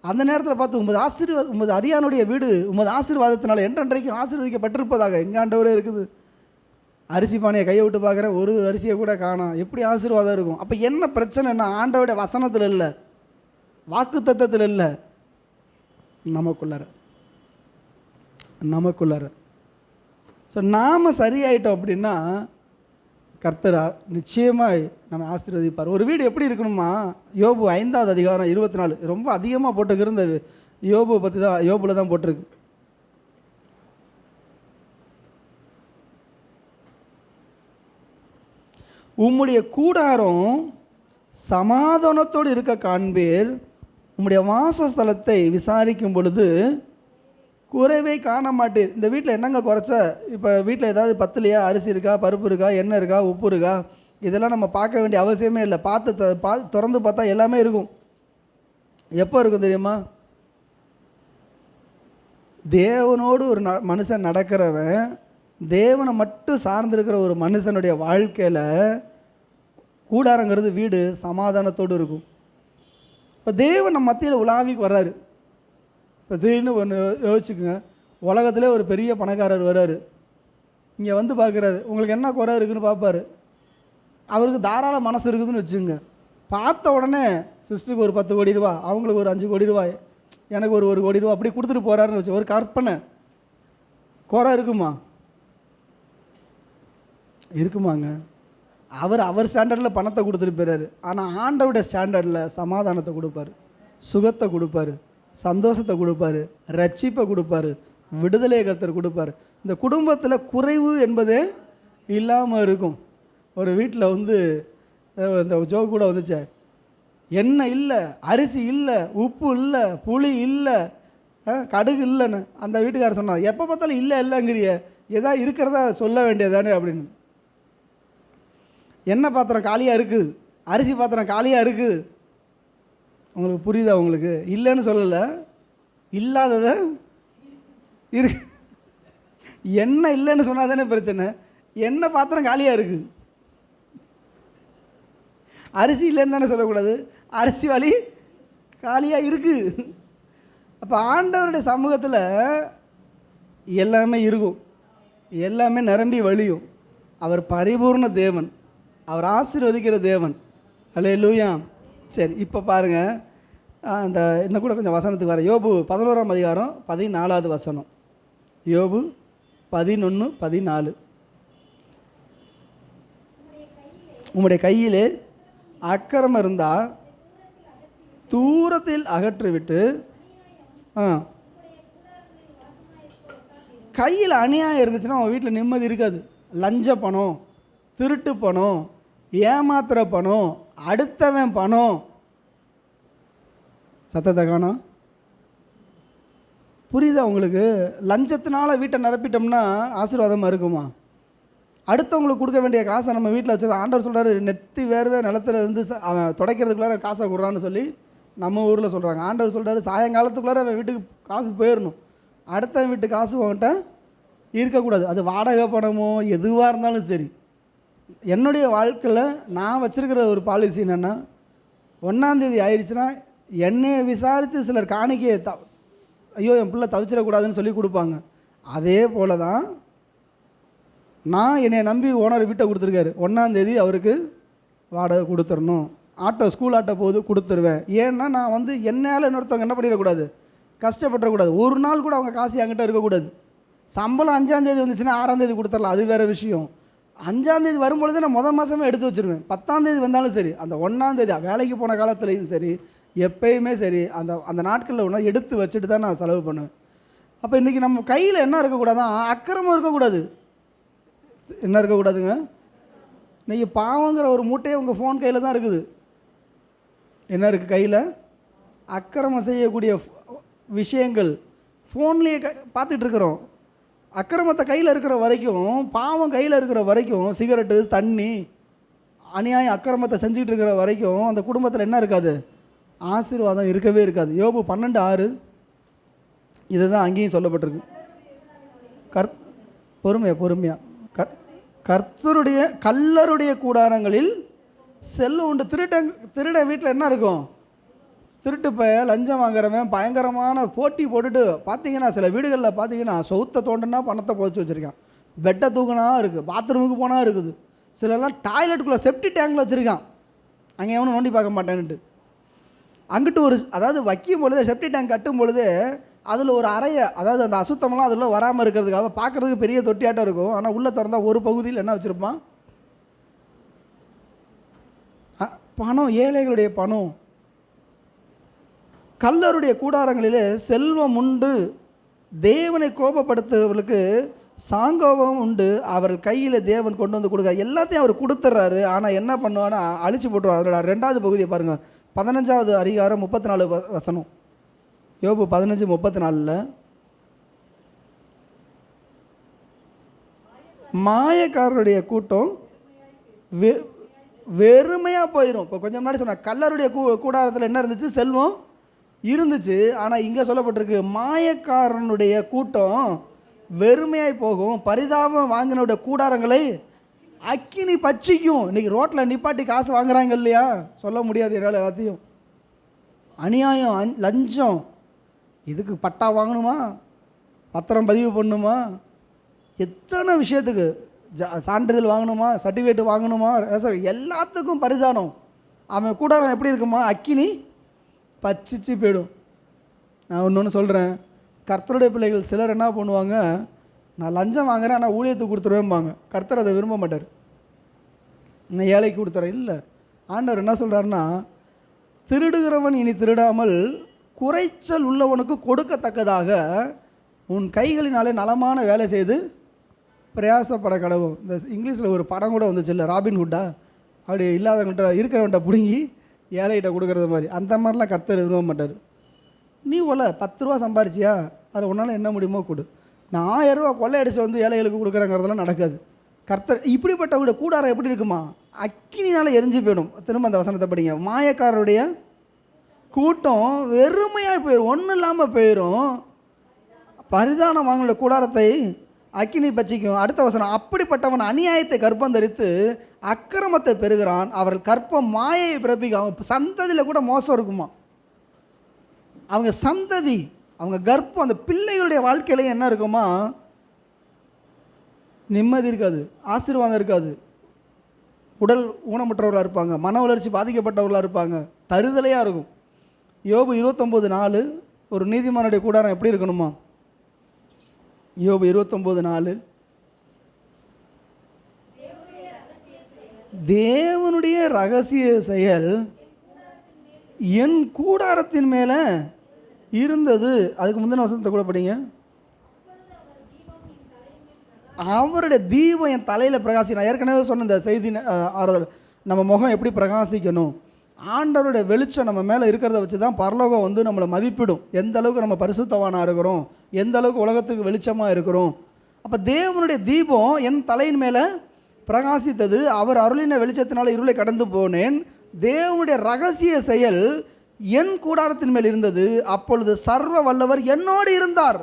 அந்த நேரத்தில் பார்த்து உமது அடியானுடைய வீடு உமது ஆசீர்வாதத்தினால என்றென்றைக்கும் ஆசீர்வதிக்கப்பட்டிருப்பதாக எங்கே ஆண்டவரே இருக்குது. அரிசி பானையை கையை விட்டு பார்க்குறேன், ஒரு அரிசியை கூட காணோம். எப்படி ஆசீர்வாதம் இருக்கும்? அப்போ என்ன பிரச்சனைன்னா, ஆண்டவருடைய வசனத்தில் இல்லை, வாக்கு தத்தத்தில் இல்லை, நமக்குள்ளார. ஸோ நாம் சரியாயிட்டோம் அப்படின்னா கர்த்தரா நிச்சயமாக நம்ம ஆசீர்வதிப்பார். ஒரு வீடு எப்படி இருக்கணுமா? யோபு 5வது அதிகாரம் 24 ரொம்ப அதிகமாக போட்டிருக்கு. இந்த யோபு பற்றி தான், யோபுல தான் போட்டிருக்கு. உம்முடைய கூடாரம் சமாதானத்தோடு இருக்க காண்பீர், உம்முடைய வாசஸ்தலத்தை விசாரிக்கும் பொழுது குறைவே காண மாட்டீர். இந்த வீட்டில் என்னங்க குறைச்ச? இப்போ வீட்டில் ஏதாவது பத்துலையா? அரிசி இருக்கா, பருப்பு இருக்கா, எண்ணெய் இருக்கா, உப்பு இருக்கா? இதெல்லாம் நம்ம பார்க்க வேண்டிய அவசியமே இல்லை. திறந்து பார்த்தா எல்லாமே இருக்கும். எப்போ இருக்கும் தெரியுமா? தேவனோடு ஒரு மனுஷன் நடக்கிறவன், தேவனை மட்டும் சார்ந்திருக்கிற ஒரு மனுஷனுடைய வாழ்க்கையில் கூடாரங்கிறது வீடு சமாதானத்தோடு இருக்கும். இப்போ தேவன் நம்ம மத்தியில் உலாவிக்கு வர்றாரு. இப்போ திடீர்னு ஒன்று யோசிச்சுக்குங்க, உலகத்திலே ஒரு பெரிய பணக்காரர் வர்றாரு, இங்கே வந்து பார்க்குறாரு, உங்களுக்கு என்ன குறை இருக்குதுன்னு பார்ப்பார். அவருக்கு தாராள மனசு இருக்குதுன்னு வச்சுங்க. பார்த்த உடனே சிஸ்டருக்கு ஒரு 10 கோடி ரூபா, அவங்களுக்கு ஒரு 5 கோடி ரூபாய், எனக்கு ஒரு 1 கோடி ரூபா, அப்படி கொடுத்துட்டு போகிறாருன்னு வச்சு ஒரு கற்பனை. குறை இருக்குமா? இருக்குமாங்க? அவர் ஸ்டாண்டர்டில் பணத்தை கொடுத்துட்டு போயிறாரு. ஆனால் ஆண்டவருடைய ஸ்டாண்டர்டில் சமாதானத்தை கொடுப்பார், சுகத்தை கொடுப்பார், சந்தோஷத்தை கொடுப்பார், ரட்சிப்பை கொடுப்பார், விடுதலையை கர்த்தர் கொடுப்பார். இந்த குடும்பத்தில் குறைவு என்பதே இல்லாமல் இருக்கும். ஒரு வீட்டில் வந்து இந்த ஜோக் கூட வந்துச்சே, எண்ணெய் இல்லை, அரிசி இல்லை, உப்பு இல்லை, புளி இல்லை, கடுகு இல்லைன்னு அந்த வீட்டுக்காரர் சொன்னார். எப்போ பார்த்தாலும் இல்லை இல்லைங்கிறிய, எதா இருக்கிறதா சொல்ல வேண்டியதானே அப்படின்னு. எண்ணெய் பாத்திரம் காலியாக இருக்குது, அரிசி பாத்திரம் காலியாக இருக்குது. உங்களுக்கு புரியுதா? உங்களுக்கு இல்லைன்னு சொல்லலை, இல்லாததை இருக்கு. எண்ணெய் இல்லைன்னு சொன்னால் தானே பிரச்சனை. எண்ணெய் பாத்திரம் காலியாக இருக்குது, அரிசி இல்லைன்னு தானே சொல்லக்கூடாது. அரிசி வழி காலியாக இருக்குது. அப்போ ஆண்டவருடைய சமூகத்தில் எல்லாமே இருக்கும், எல்லாமே நிரம்பி வழியும். அவர் பரிபூர்ண தேவன், அவர் ஆசீர்வதிக்கிற தேவன். அல்லேலூயா. சரி, இப்போ பாருங்கள், அந்த இன்னும் கூட கொஞ்சம் வசனத்துக்கு வர. யோபு 11ஆம் அதிகாரம் 14வது வசனம். யோபு 11:14. உம்முடைய கையிலே அக்கிரமம் இருந்தால் தூரத்தில் அகற்றிவிட்டு, கையில் அநியாயம் இருந்துச்சுன்னா அவன் வீட்டில் நிம்மதி இருக்காது. லஞ்ச பணம், திருட்டு பணம், ஏமாத்துற பணம், அடுத்தவன் பணம். சத்தத்தை காணோம். புரியுதா உங்களுக்கு? லஞ்சத்தினால வீட்டை நிரப்பிட்டோம்னா ஆசீர்வாதமாக இருக்குமா? அடுத்தவங்களுக்கு கொடுக்க வேண்டிய காசை நம்ம வீட்டில் வச்சது. ஆண்டவர் சொல்கிறாரு, நெத்தி வேர்வே நிலத்தில் இருந்து அவன் துடைக்கிறதுக்குள்ளார காசை கொடுறான்னு சொல்லி நம்ம ஊரில் சொல்கிறாங்க. ஆண்டவர் சொல்கிறாரு, சாயங்காலத்துக்குள்ளார அவன் வீட்டுக்கு காசு போயிடணும், அடுத்த வீட்டு காசு அவன்கிட்ட இருக்கக்கூடாது. அது வாடகை பணமோ எதுவாக இருந்தாலும் சரி. என்னுடைய வாழ்க்கையில் நான் வச்சுருக்கிற ஒரு பாலிசி என்னென்னா, 1ஆம் தேதி ஆயிடுச்சுன்னா என்னையை விசாரித்து சிலர் காணிக்கையை ஐயோ என் பிள்ளை தவிச்சிடக்கூடாதுன்னு சொல்லி கொடுப்பாங்க. அதே போல் தான் நான் என்னை நம்பி ஓனர் வீட்டை கொடுத்துருக்காரு. 1ஆம் தேதி அவருக்கு வாடகை கொடுத்துடணும், ஆட்டோ ஸ்கூல் ஆட்டோ போகுது கொடுத்துருவேன். ஏன்னா நான் வந்து என்னால் இன்னொருத்தவங்க என்ன பண்ணிடக்கூடாது, கஷ்டப்படக்கூடாது. ஒரு நாள் கூட அவங்க காசு என்கிட்ட இருக்கக்கூடாது. சம்பளம் 5ஆம் தேதி வந்துச்சுன்னா 6ஆம் தேதி கொடுத்துடலாம், அது வேறு விஷயம். 5ஆம் தேதி வரும்பொழுது நான் முதல் மாதமே எடுத்து வச்சுருவேன். 10ஆம் தேதி வந்தாலும் சரி, அந்த 1ஆம் தேதி வேலைக்கு போன காலத்துலேயும் சரி, எப்பயுமே சரி, அந்த நாட்களில் ஒன்றா எடுத்து வச்சுட்டு தான் நான் செலவு பண்ணுவேன். அப்போ இன்றைக்கி நம்ம கையில் என்ன இருக்கக்கூடாதான், அக்கிரமம் இருக்கக்கூடாது. என்ன இருக்கக்கூடாதுங்க? இன்றைக்கி பாவங்கிற ஒரு மூட்டையே உங்கள் ஃபோன் கையில் தான் இருக்குது. என்ன இருக்குது கையில்? அக்கிரமம் செய்யக்கூடிய விஷயங்கள் ஃபோன்லேயே பார்த்துட்ருக்குறோம். அக்கிரமத்தை கையில் இருக்கிற வரைக்கும், பாவம் கையில் இருக்கிற வரைக்கும், சிகரெட்டு, தண்ணி, அநியாயம் அக்கிரமத்தை செஞ்சுக்கிட்டு இருக்கிற வரைக்கும் அந்த குடும்பத்தில் என்ன இருக்காது, ஆசீர்வாதம் இருக்கவே இருக்காது. யோபு 12:6 இதை தான் அங்கேயும் சொல்லப்பட்டிருக்கு. பொறுமையாக கல்லருடைய கூடாரங்களில் செல்லும் உண்டு. திருட வீட்டில் என்ன இருக்கும்? திருட்டு பையன், லஞ்சம் வாங்குறவன், பயங்கரமான போட்டி போட்டுட்டு பார்த்தீங்கன்னா சில வீடுகளில் பார்த்தீங்கன்னா சொத்தை தோண்டனா பணத்தை புதைச்சி வச்சுருக்கான். பெட்டை தூக்கினா இருக்குது, பாத்ரூமுக்கு போனால் இருக்குது, சிலர்லாம் டாய்லெட்டுக்குள்ளே செப்டி டேங்கில் வச்சுருக்கான், அங்கே எவனும் நோண்டி பார்க்க மாட்டேன்ட்டு. அங்கிட்டு ஒரு அதாவது வைக்கும் பொழுது செப்டி டேங்க் கட்டும் பொழுது அதில் ஒரு அறையை, அதாவது அந்த அசுத்தமெல்லாம் அதில் வராமல் இருக்கிறதுக்காக பார்க்குறதுக்கு பெரிய தொட்டியாட்டம் இருக்கும். ஆனால் உள்ளே திறந்தால் ஒரு பகுதியில் என்ன வச்சுருப்பான்? பணம், ஏழைகளுடைய பணம். கல்லருடைய கூடாரங்களிலே செல்வம் உண்டு, தேவனை கோபப்படுத்துறவர்களுக்கு சாங்கோபம் உண்டு, அவர் கையில் தேவன் கொண்டு வந்து கொடுக்க. எல்லாத்தையும் அவர் கொடுத்துட்றாரு. ஆனால் என்ன பண்ணுவான்னா அழிச்சு போட்டுருவார். அதோட 2வது பகுதியை பாருங்கள், 15வது அதிகாரம் 34 வசனம். யோபு 15:34. மாயக்காரருடைய கூட்டம் வெறுமையாக போயிடும். இப்போ கொஞ்சம் முன்னாடி சொன்ன கல்லருடைய கூடாரத்தில் என்ன இருந்துச்சு? செல்வம் இருந்துச்சு. ஆனால் இங்கே சொல்லப்பட்டிருக்கு மாயக்காரனுடைய கூட்டம் வெறுமையாய் போகும், பரிதாபம் வாங்கினுடைய கூடாரங்களை அக்கினி பச்சிக்கும். இன்றைக்கி ரோட்டில் நிப்பாட்டி காசு வாங்குறாங்க இல்லையா? சொல்ல முடியாது என்னால் எல்லாத்தையும். அநியாயம், லஞ்சம், இதுக்கு பட்டா வாங்கணுமா, பத்திரம் பதிவு பண்ணணுமா, எத்தனை விஷயத்துக்கு சான்றிதழ் வாங்கணுமா, சர்டிஃபிகேட் வாங்கணுமா, எல்லாத்துக்கும் பரிதானம். அவன் கூடாரம் எப்படி இருக்குமா? அக்கினி பச்சிச்சு போயிடும். நான் ஒன்று சொல்கிறேன், கர்த்தருடைய பிள்ளைகள் சிலர் என்ன பண்ணுவாங்க, நான் லஞ்சம் வாங்குறேன் ஆனால் ஊழியத்துக்கு கொடுத்துருவேன்பாங்க. கர்த்தர் அதை விரும்ப மாட்டார். நான் ஏழைக்கு கொடுத்துறேன் இல்லை. ஆண்டவர் என்ன சொல்கிறாருன்னா, திருடுகிறவன் இனி திருடாமல் குறைச்சல் உள்ளவனுக்கு கொடுக்கத்தக்கதாக உன் கைகளினாலே நலமான வேலை செய்து பிரயாசப்பட கடவும். இந்த இங்கிலீஷில் ஒரு படம் கூட வந்துச்சு இல்லை, ராபின்ஹுட்டா, அப்படி இல்லாதவங்கள்ட்ட இருக்கிறவன்ட்ட பிடுங்கி ஏழைகிட்ட கொடுக்குறது மாதிரி. அந்த மாதிரிலாம் கர்த்தர் விரும்ப மாட்டார். நீ போல 10 ரூபா சம்பாரிச்சியா, அதில் உன்னால் என்ன முடியுமோ கொடு. நான் 1000 ரூபா கொள்ளை அடிச்சுட்டு வந்து ஏழைகளுக்கு கொடுக்குறங்கிறதெல்லாம் நடக்காது. கர்த்தர் இப்படிப்பட்டவங்களுடைய கூடாரம் எப்படி இருக்குமா? அக்கினினால் எரிஞ்சு போயிடும். திரும்ப அந்த வசனத்தை படிங்க. மாயக்காரருடைய கூட்டம் வெறுமையாக போயிடும், ஒன்றும் இல்லாமல் போயிடும், பரிதானம் வாங்கின கூடாரத்தை அக்கினி பச்சிக்கும். அடுத்த வசனம், அப்படிப்பட்டவன் அநியாயத்தை கர்ப்பம் தரித்து அக்கிரமத்தை பெறுகிறான், அவர்கள் கற்பம் மாயை பிறப்பிக்கும். அவங்க சந்ததியில் கூட மோசம் இருக்குமா? அவங்க சந்ததி, அவங்க கர்ப்பம், அந்த பிள்ளைகளுடைய வாழ்க்கையிலையும் என்ன இருக்குமா? நிம்மதி இருக்காது, ஆசீர்வாதம் இருக்காது, உடல் ஊனமுற்றவர்களாக இருப்பாங்க, மன வளர்ச்சி பாதிக்கப்பட்டவர்களாக இருப்பாங்க, தருதலையாக இருக்கும். யோபு 29:4 ஒரு நீதிமானுடைய கூடாரம் எப்படி இருக்கணுமா? யோபு 29:4 தேவனுடைய ரகசிய செயல் என் கூடாரத்தின் மேலே இருந்தது. அதுக்கு முந்தின வசனத்தை கூட படிங்க. அவருடைய தீபம் என் தலையில் பிரகாசி. நான் ஏற்கனவே சொன்ன இந்த செய்தி ஆறுதல், நம்ம முகம் எப்படி பிரகாசிக்கணும், ஆண்டவருடைய வெளிச்சம் நம்ம மேலே இருக்கிறத வச்சு தான் பரலோகம் வந்து நம்மளை மதிப்பிடும். எந்த அளவுக்கு நம்ம பரிசுத்தவானாக இருக்கிறோம், எந்த அளவுக்கு உலகத்துக்கு வெளிச்சமாக இருக்கிறோம். அப்போ தேவனுடைய தீபம் என் தலையின் மேலே பிரகாசித்தது, அவர் அருளின வெளிச்சத்தினால இருளை கடந்து போனேன். தேவனுடைய ரகசிய செயல் என் கூடாரத்தின் மேல் இருந்தது, அப்பொழுது சர்வ வல்லவர் என்னோடு இருந்தார்.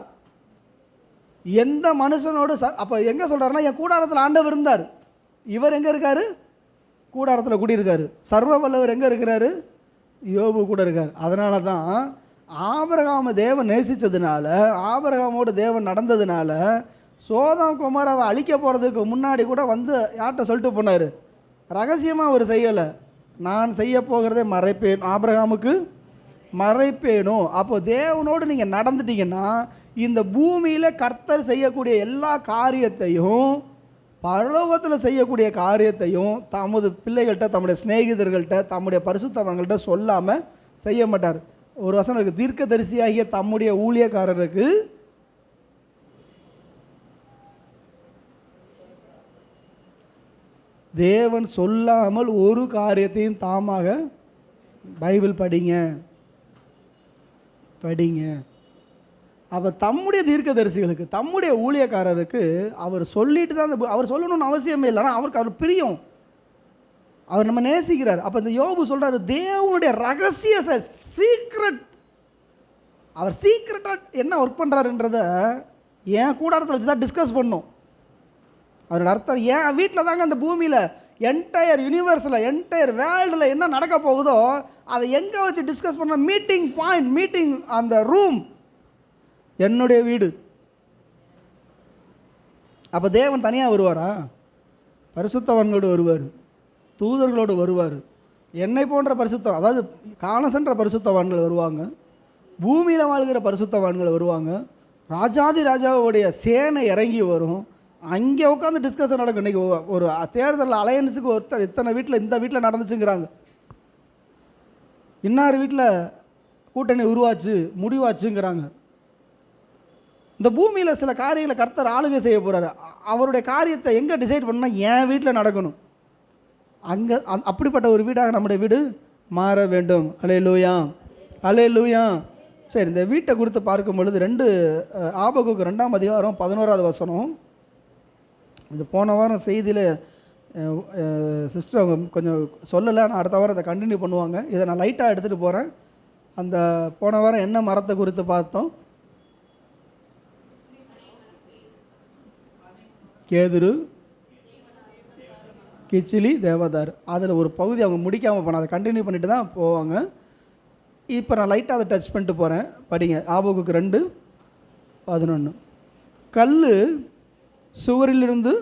எந்த மனுஷனோடு அப்போ எங்கே சொல்கிறாருன்னா, என் கூடாரத்தில் ஆண்டவர் இருந்தார். இவர் எங்கே இருக்கார்? கூடாரத்தில் கூடியிருக்காரு. சர்வ வல்லவர் எங்கே இருக்கிறாரு? யோபு கூட இருக்கார். அதனால தான் ஆபிரகாமை தேவன் நேசித்ததுனால, ஆபிரகாமோடு தேவன் நடந்ததுனால, சோதம் குமாராவை அழிக்க போகிறதுக்கு முன்னாடி கூட வந்து யார்கிட்ட சொல்லிட்டு போனார்? ரகசியமாக அவர் செய்யலை, நான் செய்ய போகிறதே மறைப்பேன், ஆபிரகாமுக்கு மறைப்பேனோ. அப்போ தேவனோடு நீங்கள் நடந்துட்டீங்கன்னா இந்த பூமியில் கர்த்தர் செய்யக்கூடிய எல்லா காரியத்தையும், பரலோகத்தில் செய்யக்கூடிய காரியத்தையும் தமது பிள்ளைகள்கிட்ட, தம்முடைய சிநேகிதர்கள்ட்ட, தம்முடைய பரிசுத்தவங்கள்ட்ட சொல்லாமல் செய்ய மாட்டார். ஒரு வசனம் இருக்குது, தீர்க்கதரிசியாகிய தம்முடைய ஊழியக்காரருக்கு தேவன் சொல்லாமல் ஒரு காரியத்தையும் தாமாக, பைபிள் படிங்க படிங்க. அப்போ தம்முடைய தீர்க்கதரிசிகளுக்கு, தம்முடைய ஊழியக்காரருக்கு அவர் சொல்லிட்டு தான், அவர் சொல்லணும்னு அவசியமே இல்லை, ஆனால் அவருக்கு அவர் பிரியம், அவர் நம்ம நேசிக்கிறார். அப்போ இந்த யோபு சொல்கிறார், தேவனுடைய ரகசிய சீக்ரெட், அவர் சீக்ரெட்டாக என்ன ஒர்க் பண்ணுறாருன்றத என் கூடாரத்தில் வச்சு தான் டிஸ்கஸ் பண்ணோம். அதோட அர்த்தம், என் வீட்டில் தாங்க அந்த பூமியில் என்டையர் யூனிவர்ஸில், என்டையர் வேர்ல்டில் என்ன நடக்க போகுதோ அதை எங்கே வச்சு டிஸ்கஸ் பண்ண? மீட்டிங் பாயிண்ட், மீட்டிங் அந்த ரூம் என்னுடைய வீடு. அப்போ தேவன் தனியாக வருவாரா? பரிசுத்தவான்களோடு வருவார், தூதர்களோடு வருவார். என்னை போன்ற பரிசுத்தம், அதாவது காண சென்ற பரிசுத்தவான்கள் வருவாங்க, பூமியில் வாழ்கிற பரிசுத்தவான்கள் வருவாங்க, ராஜாதி ராஜாவுடைய சேனை இறங்கி வரும். அங்கே உட்காந்து டிஸ்கஷன் நடக்கும். இன்றைக்கி ஒரு தேர்தல் அலையன்ஸுக்கு ஒருத்தர் இத்தனை வீட்டில் இந்த வீட்டில் நடந்துச்சுங்கிறாங்க, இன்னார் வீட்டில் கூட்டணி உருவாச்சு முடிவாச்சுங்கிறாங்க. இந்த பூமியில் சில காரியங்களை கர்த்தர் ஆளுகை செய்ய போகிறாரு. அவருடைய காரியத்தை எங்கே டிசைட் பண்ணால் என் வீட்டில் நடக்கணும். அங்கே அப்படிப்பட்ட ஒரு வீடாக நம்முடைய வீடு மாற வேண்டும். அல்லேலூயா, அல்லேலூயா. சரி, இந்த வீட்டை குறித்து பார்க்கும் பொழுது ஆபகுக்கு 2ஆம் அதிகாரம் 11வது வசனம். இது போன வாரம் செய்தியில் சிஸ்டர் அவங்க கொஞ்சம் சொல்லலை, நான் அடுத்த வாரம் அதை கண்டினியூ பண்ணுவாங்க. இதை நான் லைட்டாக எடுத்துகிட்டு போகிறேன். அந்த போன வாரம் என்ன மரத்தை குறித்து பார்த்தோம்? கேதுரு, கிச்சிலி, தேவதார். அதில் ஒரு பகுதி அவங்க முடிக்காமல் போனால் அதை கண்டினியூ பண்ணிட்டு தான் போவாங்க. இப்போ நான் லைட்டாக அதை டச் பண்ணிட்டு போகிறேன். படிங்க. ஆபகுக்கு 2:11. கல் சுவரிலிருந்து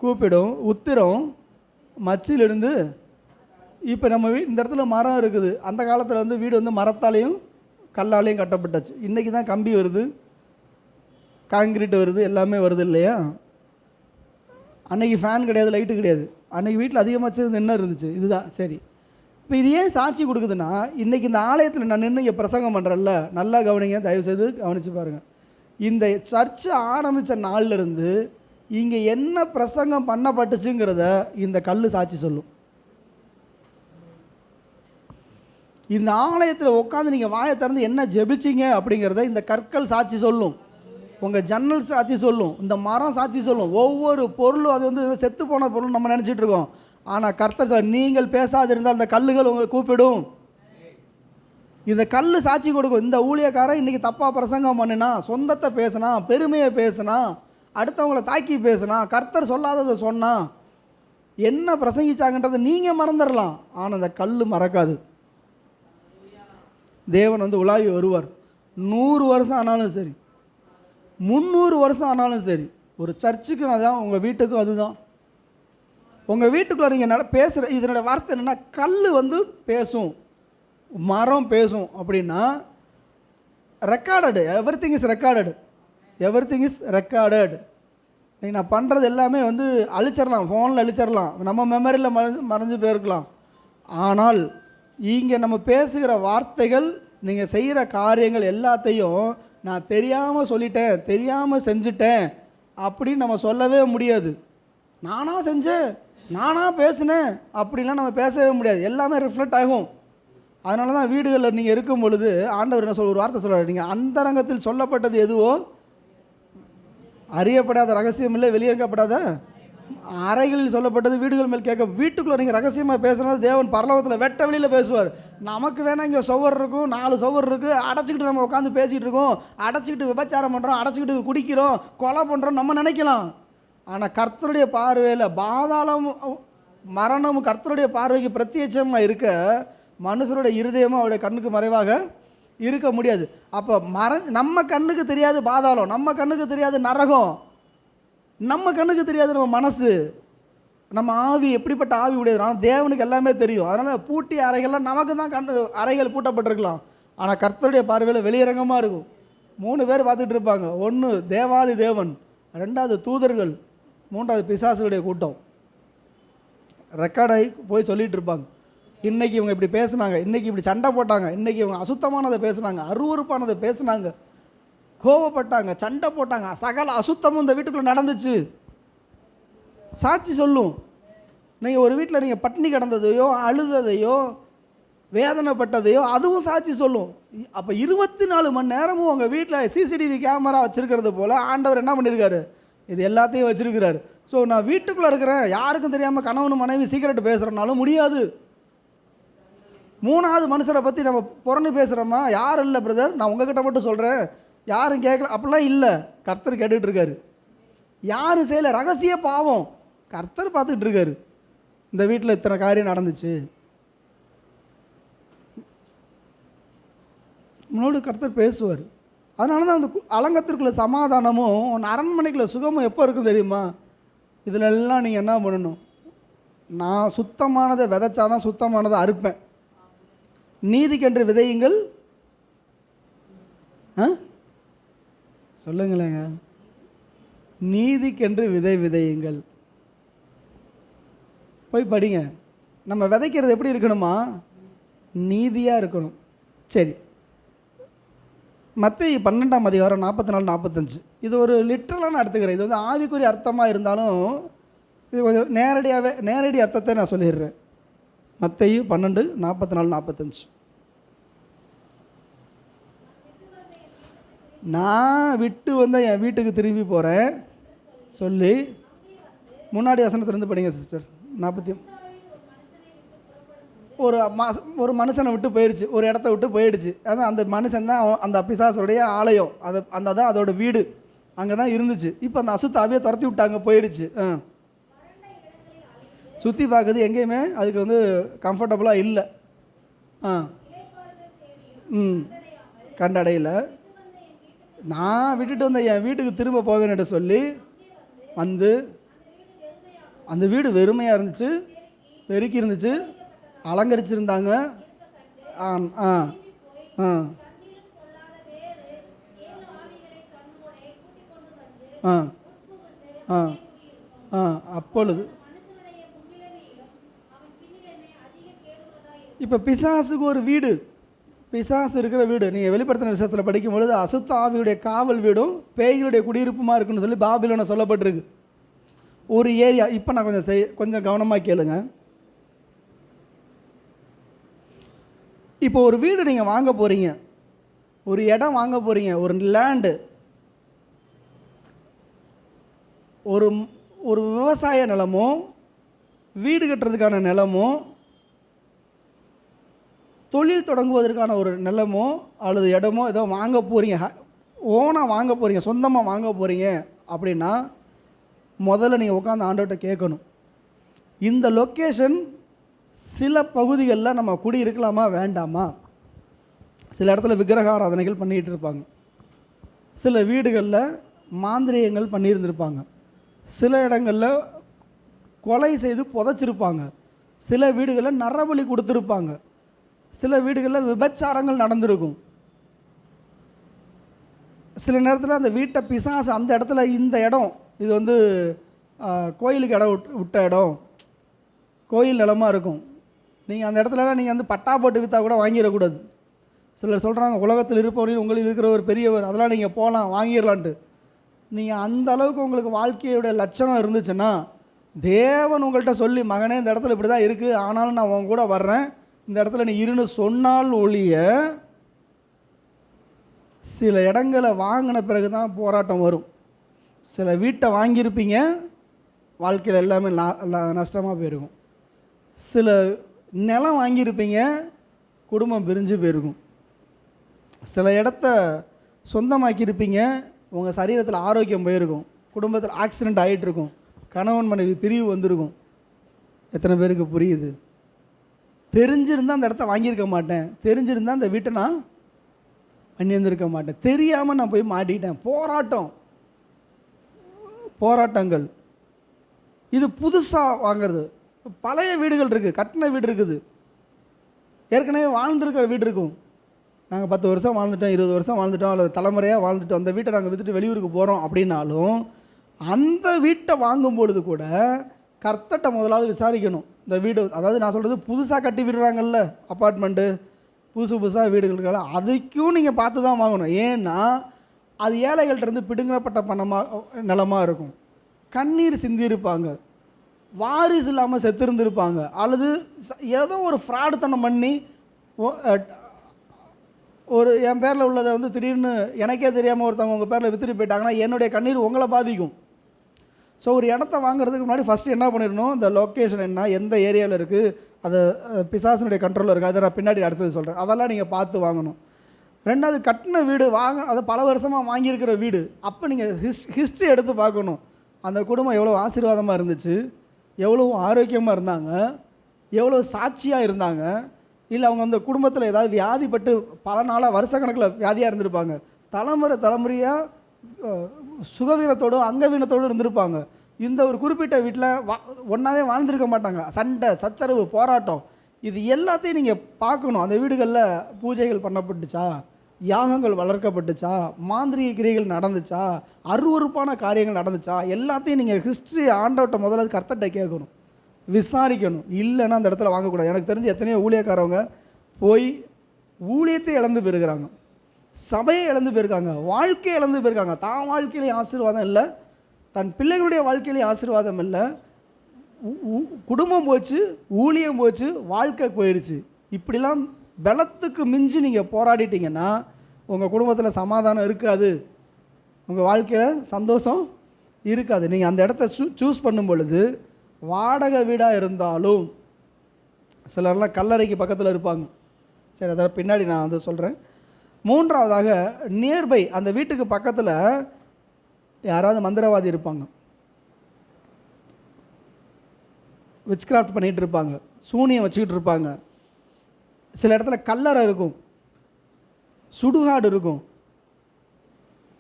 கூப்பிடும், உத்திரம் மச்சிலிருந்து. இப்போ நம்ம இந்த இடத்துல மரம் இருக்குது. அந்த காலத்தில் வீடு மரத்தாலையும் கல்லாலையும் கட்டப்பட்டாச்சு. இன்றைக்கி தான் கம்பி வருது, காங்கிரீட் வருது, எல்லாமே வருது இல்லையா? அன்றைக்கி ஃபேன் கிடையாது, லைட்டு கிடையாது. அன்றைக்கி வீட்டில் அதிகமாக என்ன இருந்துச்சு? இதுதான். சரி, இப்போ இது ஏன் சாட்சி கொடுக்குதுன்னா, இன்றைக்கி இந்த ஆலயத்தில் நான் நின்று இங்கே பிரசங்கம் பண்ணுறேன்ல, நல்லா கவனிங்க, தயவுசெய்து கவனித்து பாருங்கள். இந்த சர்ச்சு ஆரம்பித்த நாள்லேருந்து இங்கே என்ன பிரசங்கம் பண்ணப்பட்டுச்சுங்கிறத இந்த கல் சாட்சி சொல்லும். இந்த ஆலயத்தில் உட்காந்து நீங்கள் வாயை திறந்து என்ன ஜெபிச்சிங்க அப்படிங்கிறத இந்த கற்கள் சாட்சி சொல்லும். உங்கள் ஜன்னல் சாட்சி சொல்லும், இந்த மரம் சாட்சி சொல்லும். ஒவ்வொரு பொருளும் அது செத்து போன பொருள் நம்ம நினச்சிட்டு இருக்கோம். ஆனால் கர்த்தர் சார், நீங்கள் பேசாதிருந்தால் அந்த கல்லுகள் உங்களை கூப்பிடும். இந்த கல் சாட்சி கொடுக்கும். இந்த ஊழியக்காரன் இன்றைக்கி தப்பாக பிரசங்கம் பண்ணினா, சொந்தத்தை பேசினா, பெருமையை பேசினா, அடுத்தவங்களை தாக்கி பேசினா, கர்த்தர் சொல்லாததை சொன்னா, என்ன பிரசங்கிச்சாங்கன்றதை நீங்கள் மறந்துடலாம். ஆனால் அந்த கல் மறக்காது. தேவன் உலாவி வருவார். 100 வருஷம் ஆனாலும் சரி, 300 வருஷம் ஆனாலும் சரி, ஒரு சர்ச்சுக்கும் அதுதான், உங்கள் வீட்டுக்கும் அதுதான். உங்கள் வீட்டுக்குள்ளே நீங்கள் பேசுகிற இதனுடைய வார்த்தை என்னென்னா, கல் பேசும், மரம் பேசும். அப்படின்னா recorded, everything is recorded, everything is recorded. நீங்கள் நான் பண்ணுறது எல்லாமே அழிச்சிடலாம், ஃபோனில் அழிச்சிடலாம், நம்ம மெமரியில் மறைஞ்சு போயிருக்கலாம். ஆனால் இங்கே நம்ம பேசுகிற வார்த்தைகள், நீங்கள் செய்கிற காரியங்கள் எல்லாத்தையும் நான் தெரியாமல் சொல்லிட்டேன், தெரியாமல் செஞ்சுட்டேன் அப்படின்னு நம்ம சொல்லவே முடியாது. நானாக செஞ்சேன், நானாக பேசினேன் அப்படின்லாம் நம்ம பேசவே முடியாது. எல்லாமே ரிஃப்ளெக்ட் ஆகும். அதனால தான் வீடுகளில் நீங்கள் இருக்கும் பொழுது ஆண்டவர் என்ன ஒரு வார்த்தை சொல்கிறார், நீங்கள் அந்தரங்கத்தில் சொல்லப்பட்டது எதுவோ அறியப்படாத ரகசியம் இல்லை, வெளியேற்கப்படாத அறைகளில் சொல்லப்பட்டது வீடுகள் மேல் கேட்க. வீட்டுக்குள்ளே நீங்கள் ரகசியமாக பேசுனது தேவன் பரலோகத்தில் வெட்ட வெளியில் பேசுவார். நமக்கு வேணால் இங்கே சுவர் இருக்கும், 4 சுவர் இருக்குது, அடைச்சிக்கிட்டு நம்ம உட்காந்து பேசிகிட்டு இருக்கோம், அடைச்சிக்கிட்டு விபச்சாரம் பண்ணுறோம், அடைச்சிக்கிட்டு குடிக்கிறோம், கொலை பண்ணுறோம் நம்ம நினைக்கலாம். ஆனால் கர்த்தருடைய பார்வையில் பாதாளம் மரணமும் கர்த்தருடைய பார்வைக்கு பிரத்யட்சமாக இருக்க, மனுஷருடைய இருதயமும் அவருடைய கண்ணுக்கு மறைவாக இருக்க முடியாது. அப்போ நம்ம கண்ணுக்கு தெரியாது பாதாளம், நம்ம கண்ணுக்கு தெரியாது நரகம், நம்ம கண்ணுக்கு தெரியாது நம்ம மனசு, நம்ம ஆவி எப்படிப்பட்ட ஆவி உடையது. ஆனால் தேவனுக்கு எல்லாமே தெரியும். அதனால் பூட்டிய அறைகள்லாம் நமக்கு தான் அறைகள் பூட்டப்பட்டிருக்கலாம். ஆனால் கர்த்தருடைய பார்வையில் வெளியரங்கமாக இருக்கும். 3 பேர் பார்த்துட்டு இருப்பாங்க. 1 தேவாதி தேவன், 2வது தூதர்கள், 3வது பிசாசுடைய கூட்டம். ரெக்கார்டாகி போய் சொல்லிகிட்டு இருப்பாங்க, இன்றைக்கி இவங்க இப்படி பேசுனாங்க, இன்றைக்கி இப்படி சண்டை போட்டாங்க, இன்றைக்கி இவங்க அசுத்தமானதை பேசுனாங்க, அருவருப்பானதை பேசுனாங்க, கோவப்பட்டாங்க, சண்டை போட்டாங்க, சகல அசுத்தமும் இந்த வீட்டுக்குள்ளே நடந்துச்சு. சாட்சி சொல்லும். நீங்கள் ஒரு வீட்டில் நீங்கள் பட்டினி கிடந்ததையோ, அழுததையோ, வேதனைப்பட்டதையோ அதுவும் சாட்சி சொல்லும். அப்போ 24 மணி நேரமும் உங்கள் வீட்டில் சிசிடிவி கேமரா வச்சுருக்கிறது போல் ஆண்டவர் என்ன பண்ணியிருக்காரு, இது எல்லாத்தையும் வச்சுருக்கிறாரு. ஸோ நான் வீட்டுக்குள்ளே இருக்கிறேன், யாருக்கும் தெரியாமல் கணவன் மனைவி சீக்கிரட்டு பேசுகிறனாலும் முடியாது. 3வது மனுஷரை பற்றி நம்ம புறணி பேசுகிறோமா, யாரும் இல்லை பிரதர், நான் உங்ககிட்ட மட்டும் சொல்கிறேன், யாரும் கேட்கல, அப்படிலாம் இல்லை. கர்த்தர் கேட்டுட்ருக்காரு. யாரும் செய்யலை, ரகசிய பாவம் கர்த்தர் பார்த்துக்கிட்டு இருக்காரு. இந்த வீட்டில் இத்தனை காரியம் நடந்துச்சு, முன்னோடு கர்த்தர் பேசுவார். அதனால தான் அந்த அலங்கத்திற்குள்ள சமாதானமும் அரண்மனைக்குள்ள சுகமும் எப்போ இருக்கும் தெரியுமா? இதில் எல்லாம் நீங்கள் என்ன பண்ணணும்? நான் சுத்தமானதை விதைச்சாதான் சுத்தமானதை அறுப்பேன். நீதிக்கென்று விதையுங்கள். சொல்லுங்களேங்க. நீதிக்கென்று விதையுங்கள். போய் படிங்க. நம்ம விதைக்கிறது எப்படி இருக்கணுமா? நீதியாக இருக்கணும். சரி, மத்தேயு 12ஆம் அதிகாரம் 44-45. இது ஒரு லிட்ரலாக நான் எடுத்துக்கிறேன். இது வந்து ஆவிக்குரிய அர்த்தமாக இருந்தாலும் இது கொஞ்சம் நேரடி அர்த்தத்தை நான் சொல்லிடுறேன். மத்தேயு 12:44-45. நான் விட்டு வந்த என் வீட்டுக்கு திரும்பி போகிறேன் சொல்லி முன்னாடி வசனத்திலேருந்து படிங்க சிஸ்டர். 40. ஒரு மனுஷனை விட்டு போயிடுச்சு, ஒரு இடத்த விட்டு போயிடுச்சு. அதான் அந்த மனுஷன் தான் அந்த பிசாசுடைய ஆலயம். தான் அதோட வீடு அங்கே தான் இருந்துச்சு. இப்போ அந்த அசுத்தாவியை துரத்தி விட்டாங்க, போயிடுச்சு. சுற்றி பார்க்குது, எங்கேயுமே அதுக்கு வந்து கம்ஃபர்டபுளாக இல்லை. கண்டடையில் நான் விட்டுட்டு வந்த என் வீட்டுக்கு திரும்ப போவேன்னு சொல்லி வந்து அந்த வீடு வெறுமையாக இருந்துச்சு, பெருக்கி இருந்துச்சு, அலங்கரிச்சிருந்தாங்க. அப்பொழுது இப்போ பிசாசுக்கு ஒரு வீடு, பிசாசு இருக்கிற வீடு நீங்கள் வெளிப்படுத்தின விஷயத்தில் படிக்கும் பொழுது அசுத்த ஆவியுடைய காவல் வீடும் பேய்களுடைய குடியிருப்புமா இருக்குன்னு சொல்லி பாபிலோனை சொல்லப்பட்டிருக்கு. ஒரு ஏரியா. இப்போ நான் கொஞ்சம் கவனமாக கேளுங்க. இப்போ ஒரு வீடு நீங்கள் வாங்க போகிறீங்க, ஒரு இடம் வாங்க போகிறீங்க, ஒரு லேண்டு, ஒரு விவசாய நிலமோ வீடு கட்டுறதுக்கான நிலமோ தொழில் தொடங்குவதற்கான ஒரு நிலமோ அல்லது இடமோ ஏதோ வாங்க போகிறீங்க, ஓனாக வாங்க போகிறீங்க, சொந்தமாக வாங்க போகிறீங்க அப்படின்னா முதல்ல நீங்கள் உட்காந்து ஆண்டவர்கிட்ட கேட்கணும், இந்த லொக்கேஷன் சில பகுதிகளில் நம்ம குடி இருக்கலாமா வேண்டாமா? சில இடத்துல விக்கிரக ஆராதனைகள் பண்ணிகிட்டு இருப்பாங்க, சில வீடுகளில் மாந்திரியங்கள் பண்ணியிருந்திருப்பாங்க, சில இடங்களில் கொலை செய்து புதைச்சிருப்பாங்க, சில வீடுகளில் நரபலி கொடுத்துருப்பாங்க, சில வீடுகளில் விபச்சாரங்கள் நடந்திருக்கும். சில நேரத்தில் அந்த வீட்டை பிசாசு அந்த இடத்துல இந்த இடம் இது வந்து கோயிலுக்கு இடம் விட்ட இடம், கோயில் நிலமாக இருக்கும். நீங்கள் அந்த இடத்துலலாம் நீங்கள் வந்து பட்டா போட்டு விற்றா கூட வாங்கிடக்கூடாது. சிலர் சொல்கிறாங்க உலகத்தில் இருப்பவரையும் உங்களில் இருக்கிற ஒரு பெரியவர், அதெல்லாம் நீங்கள் போகலாம் வாங்கிடலான்ட்டு. நீங்கள் அந்த அளவுக்கு உங்களுக்கு வாழ்க்கையோட லட்சணம் இருந்துச்சுன்னா தேவன் உங்கள்கிட்ட சொல்லி, மகனே இந்த இடத்துல இப்படி தான் இருக்குது, ஆனாலும் நான் உன் கூட வர்றேன், இந்த இடத்துல நீ இருன்னு சொன்னால் ஒழிய சில இடங்களை வாங்கின பிறகு தான் போராட்டம் வரும். சில வீட்டை வாங்கியிருப்பீங்க, வாழ்க்கையில் எல்லாமே நஷ்டமாக போயிருக்கும். சில நிலம் வாங்கியிருப்பீங்க, குடும்பம் பிரிஞ்சு போயிருக்கும். சில இடத்த சொந்தமாக்கியிருப்பீங்க, உங்கள் சரீரத்தில் ஆரோக்கியம் போயிருக்கும், குடும்பத்தில் ஆக்சிடெண்ட் ஆகிட்டுருக்கும், கணவன் மனைவி பிரிவு வந்திருக்கும். எத்தனை பேருக்கு புரியுது? தெரிஞ்சிருந்தால் அந்த இடத்த வாங்கியிருக்க மாட்டேன், தெரிஞ்சிருந்தால் அந்த வீட்டை நான் பண்ணியிருந்திருக்க மாட்டேன், தெரியாமல் நான் போய் மாட்டிக்கிட்டேன். போராட்டங்கள். இது புதுசாக வாங்கிறது. பழைய வீடுகள் இருக்குது, கட்டின வீடு இருக்குது, ஏற்கனவே வாழ்ந்துருக்கிற வீடு இருக்கும். நாங்கள் 10 வருஷம் வாழ்ந்துட்டோம், 20 வருஷம் வாழ்ந்துட்டோம், அல்லது தலைமுறையாக வாழ்ந்துட்டோம், அந்த வீட்டை நாங்கள் விற்றுட்டு வெளியூருக்கு போகிறோம் அப்படின்னாலும் அந்த வீட்டை வாங்கும்பொழுது கூட கர்த்தட்ட முதலாவது விசாரிக்கணும். இந்த வீடு, அதாவது நான் சொல்கிறது புதுசாக கட்டி விடுறாங்கல்ல அப்பார்ட்மெண்ட்டு, புதுசாக வீடுகளுக்காக, அதுக்கும் நீங்கள் பார்த்து தான் வாங்கணும். ஏன்னா அது ஏழைகள்கிட்டருந்து பிடுங்கப்பட்ட நிலமாக இருக்கும், கண்ணீர் சிந்தியிருப்பாங்க, வாரிசு இல்லாமல் செத்துருந்துருப்பாங்க, அல்லது ஏதோ ஒரு ஃப்ராடுத்தனம் பண்ணி ஒரு என் பேரில் உள்ளதை வந்து திடீர்னு எனக்கே தெரியாமல் ஒருத்தவங்க உங்கள் பேரில் விற்றுட்டு போயிட்டாங்கன்னா என்னுடைய கண்ணீர் உங்களை பாதிக்கும். ஸோ ஒரு இடத்த வாங்குறதுக்கு முன்னாடி ஃபஸ்ட்டு என்ன பண்ணிடணும், இந்த லொக்கேஷன் என்ன, எந்த ஏரியாவில் இருக்குது, அது பிசாசனுடைய கண்ட்ரோலில் இருக்குது, அதை நான் பின்னாடி அடுத்தது சொல்கிறேன், அதெல்லாம் நீங்கள் பார்த்து வாங்கணும். ரெண்டாவது, கட்டின வீடு அதை பல வருஷமாக வாங்கியிருக்கிற வீடு, அப்போ நீங்கள் ஹிஸ்ட்ரி எடுத்து பார்க்கணும். அந்த குடும்பம் எவ்வளோ ஆசீர்வாதமாக இருந்துச்சு, எவ்வளோ ஆரோக்கியமாக இருந்தாங்க, எவ்வளோ சாட்சியாக இருந்தாங்க, இல்லை அவங்க அந்த குடும்பத்தில் ஏதாவது வியாதிப்பட்டு பல நாளாக வருஷக்கணக்கில் வியாதியாக இருந்திருப்பாங்க, தலைமுறை தலைமுறையாக சுகவீனத்தோடும் அங்கவீனத்தோடும் இருந்திருப்பாங்க. இந்த ஒரு குறிப்பிட்ட வீட்டில் ஒன்றாவே வாழ்ந்திருக்க மாட்டாங்க. சண்டை, சச்சரவு, போராட்டம், இது எல்லாத்தையும் நீங்கள் பார்க்கணும். அந்த வீடுகளில் பூஜைகள் பண்ணப்பட்டுச்சா, யாகங்கள் வளர்க்கப்பட்டுச்சா, மாந்திரிக கிரிகள் நடந்துச்சா, அருவறுப்பான காரியங்கள் நடந்துச்சா, எல்லாத்தையும் நீங்கள் ஹிஸ்ட்ரி ஆண்டவட்ட முதல்ல கர்த்தர்கிட்ட கேட்கணும், விசாரிக்கணும். இல்லைன்னா அந்த இடத்துல வாங்கக்கூடாது. எனக்கு தெரிஞ்சு எத்தனையோ ஊழியக்காரவங்க போய் ஊழியத்தை இழந்து போயிருக்கிறாங்க, சபையை இழந்து போயிருக்காங்க, வாழ்க்கையை இழந்து போயிருக்காங்க. தான் வாழ்க்கையிலையும் ஆசீர்வாதம் இல்லை, தன் பிள்ளைகளுடைய வாழ்க்கையிலையும் ஆசீர்வாதம் இல்லை, குடும்பம் போச்சு, ஊழியம் போச்சு, வாழ்க்கை போயிடுச்சு. இப்படிலாம் பலத்துக்கு மிஞ்சி நீங்கள் போராடிட்டீங்கன்னா உங்கள் குடும்பத்தில் சமாதானம் இருக்காது, உங்கள் வாழ்க்கையில் சந்தோஷம் இருக்காது. நீங்கள் அந்த இடத்த சூஸ் பண்ணும் பொழுது வாடகை வீடாக இருந்தாலும், சிலர்லாம் கல்லறைக்கு பக்கத்தில் இருப்பாங்க, சரி அதை பின்னாடி நான் வந்து சொல்கிறேன். மூன்றாவதாக நியர்பை, அந்த வீட்டுக்கு பக்கத்தில் யாராவது மந்திரவாதி இருப்பாங்க, விட்ச்கிராஃப்ட் பண்ணிகிட்டு இருப்பாங்க, சூனியம் வச்சுக்கிட்டு இருப்பாங்க. சில இடத்துல கல்லறை இருக்கும், சுடுகாடு இருக்கும்,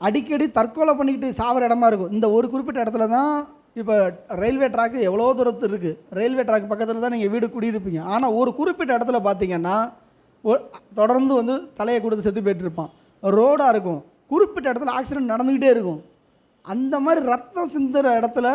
அடிக்கடி தற்கொலை பண்ணிக்கிட்டு சாவர இடமா இருக்கும். இந்த ஒரு குறிப்பிட்ட இடத்துல தான் இப்போ ரயில்வே ட்ராக்கு எவ்வளோ தூரத்து இருக்குது, ரயில்வே ட்ராக் பக்கத்தில் தான் நீங்கள் வீடு குடியிருப்பீங்க. ஆனால் ஒரு குறிப்பிட்ட இடத்துல பார்த்தீங்கன்னா தொடர்ந்து வந்து தலையை கொடுத்து செத்து போய்ட்டுருப்பான். ரோடாக இருக்கும், குறிப்பிட்ட இடத்துல ஆக்சிடென்ட் நடந்துக்கிட்டே இருக்கும். அந்த மாதிரி ரத்தம் சிந்துற இடத்துல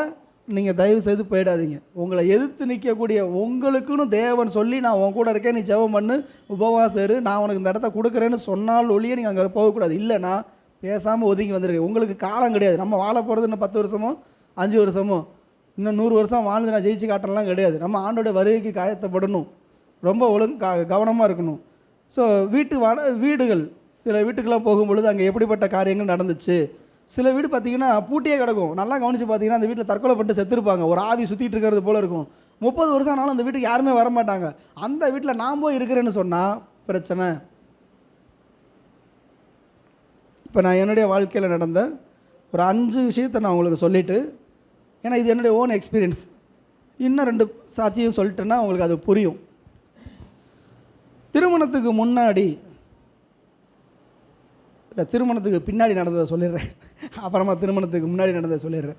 நீங்கள் தயவு செய்து போயிடாதீங்க. உங்களை எதிர்த்து நிற்கக்கூடிய உங்களுக்குன்னு தேவன் சொல்லி நான் உன் கூட இருக்கேன், நீ ஜெபம் பண்ணு, உபவாசம் இரு, நான் உனக்கு இந்த இடத்த கொடுக்குறேன்னு சொன்னால் ஒழிய நீங்கள் அங்கே போகக்கூடாது. இல்லைன்னா பேசாமல் ஒதுங்கி வந்துருக்கு. உங்களுக்கு காலம் கிடையாது. நம்ம வாழ போகிறது இன்னும் 10 வருஷமோ 5 வருஷமோ இன்னும் 100 வருஷம் வாழ்ந்து நான் ஜெயிச்சு காட்டலாம் கிடையாது. நம்ம ஆண்டோட வருகைக்கு காயத்தப்படணும், ரொம்ப கவனமாக இருக்கணும். ஸோ வீடுகள், சில வீட்டுக்கெல்லாம் போகும்பொழுது அங்கே எப்படிப்பட்ட காரியங்கள் நடந்துச்சு. சில வீடு பார்த்திங்கன்னா பூட்டியே கிடக்கும். நல்லா கவனித்து பார்த்தீங்கன்னா அந்த வீட்டில் தற்கொலை பட்டு செத்துருப்பாங்க, ஒரு ஆவி சுற்றிட்டு இருக்கிறது போல் இருக்கும். 30 வருஷம் ஆனாலும் அந்த வீட்டுக்கு யாருமே வரமாட்டாங்க. அந்த வீட்டில் நான் போய் இருக்கிறேன்னு சொன்னால் பிரச்சனை. இப்போ நான் என்னுடைய வாழ்க்கையில் நடந்த ஒரு 5 விஷயத்தை நான் உங்களுக்கு சொல்லிவிட்டு, ஏன்னா இது என்னுடைய ஓன் எக்ஸ்பீரியன்ஸ், இன்னும் 2 சாட்சியும் சொல்லிட்டேன்னா உங்களுக்கு அது புரியும். திருமணத்துக்கு முன்னாடி இல்லை, திருமணத்துக்கு பின்னாடி நடந்ததை சொல்லிடுறேன், அப்புறமா திருமணத்துக்கு முன்னாடி நடந்ததை சொல்லிடுறேன்.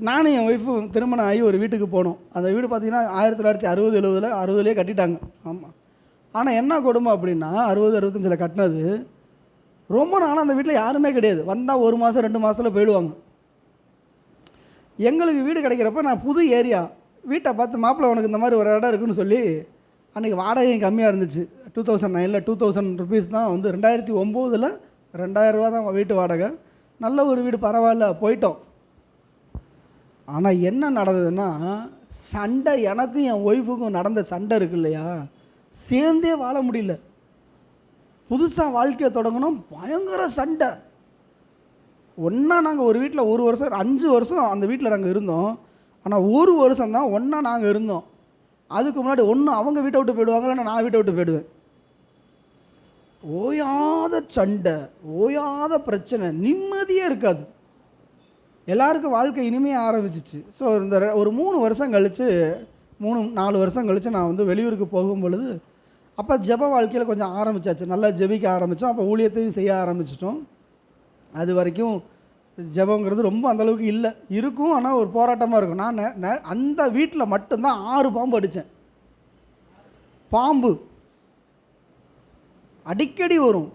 நானும் என் ஒய்ஃபும் திருமணம் ஆகி ஒரு வீட்டுக்கு போனோம். அந்த வீடு பார்த்திங்கன்னா 1960 60லேயே கட்டிட்டாங்க. ஆமாம். ஆனால் என்ன கொடுமை அப்படின்னா 60 65 கட்டினது ரொம்ப நாளாக அந்த வீட்டில் யாருமே கிடையாது. வந்தால் 1 மாதம் 2 மாதத்தில் போயிடுவாங்க. எங்களுக்கு வீடு கிடைக்கிறப்ப நான் புது ஏரியா வீட்டை பார்த்து, மாப்பிள்ளை உனக்கு இந்த மாதிரி ஒரு இடம் இருக்குன்னு சொல்லி, அன்றைக்கி வாடகையும் கம்மியாக இருந்துச்சு. 2009 2000 ருபீஸ் தான் வந்து 2009 2000 ரூபா தான் வீட்டு வாடகை. நல்ல ஒரு வீடு, பரவாயில்ல, போயிட்டோம். ஆனால் என்ன நடந்ததுன்னா சண்டை, எனக்கும் என் ஒய்ஃபுக்கும் நடந்த சண்டை இருக்கு இல்லையா, சேர்ந்தே வாழ முடியல. புதுசாக வாழ்க்கையை தொடங்கணும், பயங்கர சண்டை. ஒன்றா நாங்கள் ஒரு வீட்டில் 1 வருஷம் 5 வருஷம் அந்த வீட்டில் நாங்கள் இருந்தோம். ஆனால் 1 வருஷம் தான் ஒன்றா நாங்கள் இருந்தோம். அதுக்கு முன்னாடி ஒன்று அவங்க வீட்டை விட்டு போயிடுவாங்க, இல்லைன்னா நான் வீட்டை விட்டு போயிடுவேன். ஓயாத சண்டை, ஓயாத பிரச்சனை, நிம்மதியே இருக்காது. எல்லாருக்கும் வாழ்க்கை இனிமையாக ஆரம்பிச்சிச்சு. ஸோ இந்த ஒரு 3 வருஷம் கழித்து 3-4 வருஷம் கழித்து நான் வந்து வெளியூருக்கு போகும் பொழுது அப்போ ஜெப வாழ்க்கையில் கொஞ்சம் ஆரம்பித்தாச்சு, நல்லா ஜெபிக்க ஆரம்பித்தோம். அப்போ ஊழியத்தையும் செய்ய ஆரம்பிச்சிட்டோம். அது வரைக்கும் ஜெபங்கிறது ரொம்ப அந்தளவுக்கு இல்லை, இருக்கும், ஆனால் ஒரு போராட்டமாக இருக்கும். நான் அந்த வீட்டில் மட்டும்தான் 6 பாம்பு அடித்தேன். பாம்பு அடிக்கடி வரும்.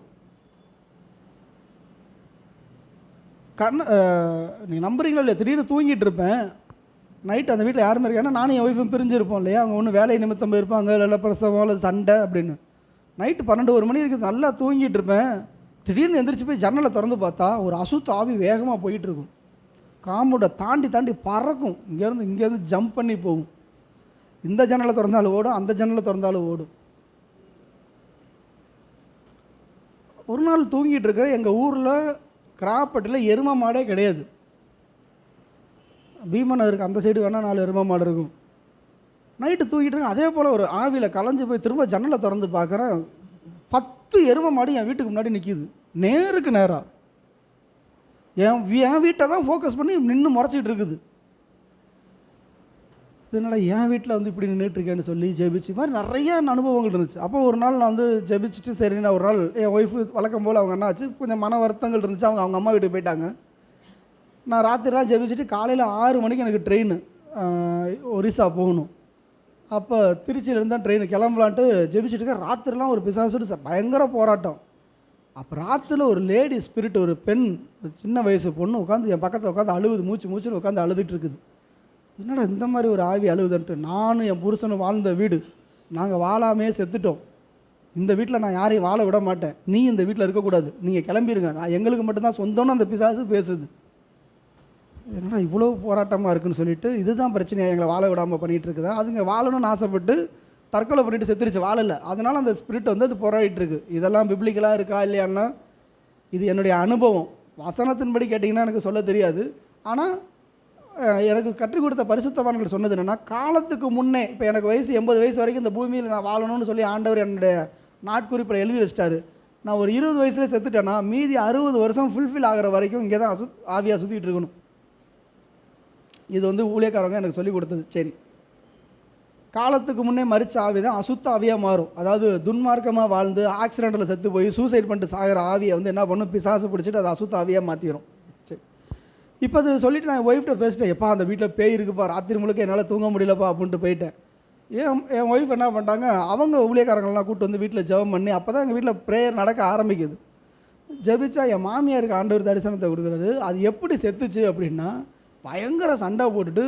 நீங்கள் நம்புறீங்களோ இல்லையா, திடீர்னு தூங்கிட்டு இருப்பேன் நைட்டு. அந்த வீட்டில் யாருமே இருக்கா, ஏன்னா நானும் என் ஒய்ஃபும் பிரிஞ்சிருப்போம் இல்லையா, அவங்க ஒன்று வேலை நிமித்தம் போயிருப்பாங்க, இல்லை பிரசவம் அல்லது சண்டை அப்படின்னு. நைட்டு 12-1 மணி இருக்குது, நல்லா தூங்கிட்டு இருப்பேன். திடீர்னு எந்திரிச்சு போய் ஜன்னலை திறந்து பார்த்தா ஒரு அசுத்த ஆவி வேகமாக போயிட்டுருக்கும். காம்பவுண்டை தாண்டி தாண்டி பறக்கும், இங்கேருந்து ஜம்ப் பண்ணி போகும். இந்த ஜன்னலை திறந்தாலும் ஓடும், அந்த ஜன்னலை திறந்தாலும் ஓடும். ஒரு நாள் தூங்கிட்டு இருக்கிற எங்கள் ஊரில் கிராப்பட்டில் எருமை மாடே கிடையாது. பீமன் இருக்குது அந்த சைடு வேணால் 4 எருமை மாடு இருக்கும். நைட்டு தூங்கிட்டு இருக்கேன், அதே போல் ஒரு ஆவியில் கலைஞ்சு போய் திரும்ப ஜன்னலை திறந்து பார்க்குறேன், 10 எருமை மாடு என் வீட்டுக்கு முன்னாடி நிற்கிது, நேருக்கு நேராக. என் வீட்டை தான் ஃபோக்கஸ் பண்ணி நின்று முறைச்சிட்டு இருக்குது. என்னடா என் வீட்டில் வந்து இப்படி நின்றுட்டுருக்கேன்னு சொல்லி ஜெபிச்சு மாதிரி நிறைய அனுபவங்கள் இருந்துச்சு. அப்போ ஒரு நாள் நான் வந்து ஜெபிச்சுட்டு சரி, நான் ஒரு நாள் என் ஒய்ஃபு வழக்கம் போல் அவங்க என்ன ஆச்சு, கொஞ்சம் மன வருத்தங்கள் இருந்துச்சு. அவங்க அம்மா வீட்டுக்கு போயிட்டாங்க. நான் ராத்திரிலாம் ஜெபிச்சுட்டு காலையில் 6 மணிக்கு எனக்கு ட்ரெயின் ஒரிசா போகணும். அப்போ திருச்சியிலேருந்து தான் ட்ரெயின் கிளம்பலான்ட்டு ஜெபிச்சுட்டு இருக்கேன். ராத்திரிலாம் ஒரு பிசாசுட்டு பயங்கர போராட்டம். அப்போ ராத்திரில் ஒரு லேடி ஸ்பிரிட், ஒரு பெண், சின்ன வயசு பொண்ணு உட்காந்து என் பக்கத்தில் உட்காந்து அழுகுது, மூச்சுன்னு உட்காந்து அழுதுட்டு இருக்குது. என்னடா இந்த மாதிரி ஒரு ஆவி அழுகுதுன்ட்டு, நானும் என் புருஷனும் வாழ்ந்த வீடு, நாங்கள் வாழாமே செத்துட்டோம், இந்த வீட்டில் நான் யாரையும் வாழ விட மாட்டேன், நீ இந்த வீட்டில் இருக்கக்கூடாது, நீங்கள் கிளம்பிடுங்க, நான் எங்களுக்கு மட்டும்தான் சொந்தம்னு அந்த பிசாசு பேசுது. என்னடா இவ்வளோ போராட்டமாக இருக்குன்னு சொல்லிட்டு, இதுதான் பிரச்சனையாக எங்களை வாழ விடாமல் பண்ணிகிட்டு இருக்குதா? அதுங்க வாழணும்னு ஆசைப்பட்டு தற்கொலை பண்ணிட்டு செத்துருச்சு, வாழலை. அதனால் அந்த ஸ்பிரிட் வந்து அது போராடிட்டுருக்கு. இதெல்லாம் பிப்ளிக்கலாக இருக்கா இல்லையான்னா இது என்னுடைய அனுபவம். வசனத்தின்படி கேட்டிங்கன்னா எனக்கு சொல்ல தெரியாது. ஆனால் எனக்கு கற்றுக் கொடுத்த பரிசுத்தவான்கள் சொன்னது என்னென்னா, காலத்துக்கு முன்னே, இப்போ எனக்கு வயசு 80 வயசு வரைக்கும் இந்த பூமியில் நான் வாழணும்னு சொல்லி ஆண்டவர் என்னுடைய நாட்குறிப்பில் எழுதி வச்சிட்டாரு. நான் ஒரு 20 வயசுலேயே செத்துட்டேன்னா மீதி 60 வருஷம் ஃபுல்ஃபில் ஆகிற வரைக்கும் இங்கே தான் ஆவியாக சுற்றிட்டு இருக்கணும். இது வந்து ஊழியக்காரங்க எனக்கு சொல்லி கொடுத்தது. சரி, காலத்துக்கு முன்னே மரித்த ஆவி தான் அசுத்த ஆவியாக மாறும். அதாவது துன்மார்க்கமாக வாழ்ந்து ஆக்சிடெண்ட்டில் செத்து போய் சூசைட் பண்ணிட்டு சாகிற ஆவியை வந்து என்ன பண்ணும், பிசாசு பிடிச்சிட்டு அது அசுத்த ஆவியாக மாற்றிடும். சரி, இப்போ அது சொல்லிவிட்டு நான் ஒய்ஃப்ட்ட பேசிட்டேன். எப்பா அந்த வீட்டில் பேய் இருக்குப்பா, ராத்திரி முழுக்க என்னால் தூங்க முடியலப்பா அப்படின்ட்டு போயிட்டேன். என் ஒய்ஃப் என்ன பண்ணிட்டாங்க, அவங்க ஊழியக்காரங்கள்லாம் கூப்பிட்டு வந்து வீட்டில் ஜெபம் பண்ணி, அப்போ தான் எங்கள் வீட்டில் ப்ரேயர் நடக்க ஆரம்பிக்குது. ஜெபிச்சா என் மாமியாருக்கு ஆண்டவர் தரிசனத்தை கொடுக்குறது. அது எப்படி செத்துச்சு அப்படின்னா, பயங்கர சண்டை போட்டுட்டு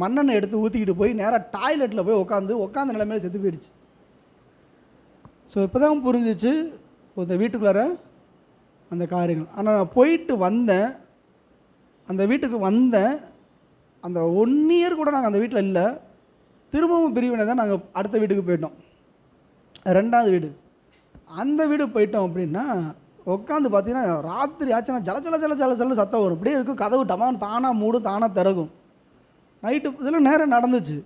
மண்ணெண்ணெய் எடுத்து ஊற்றிக்கிட்டு போய் நேராக டாய்லெட்டில் போய் உட்காந்த நிலைமையில செத்து போயிடுச்சு. ஸோ இப்போ தான் புரிஞ்சிச்சு இந்த வீட்டுக்குள்ளார அந்த காரியங்கள். ஆனால் நான் போயிட்டு வந்தேன், அந்த வீட்டுக்கு வந்தேன், அந்த 1 இயர் கூட நாங்கள் அந்த வீட்டில் இல்லை. திரும்பவும் பிரிவினை தான் நாங்கள் அடுத்த வீட்டுக்கு போயிட்டோம், 2வது வீடு. அந்த வீடு போயிட்டோம் அப்படின்னா உட்காந்து பார்த்தீங்கன்னா ராத்திரி ஆச்சுன்னா ஜல சத்தம் வரும். இப்படியே இருக்கும், கதவு டமான் தானாக மூடும், தானாக திறகும். நைட்டு இதெல்லாம் நேரம் நடந்துச்சு.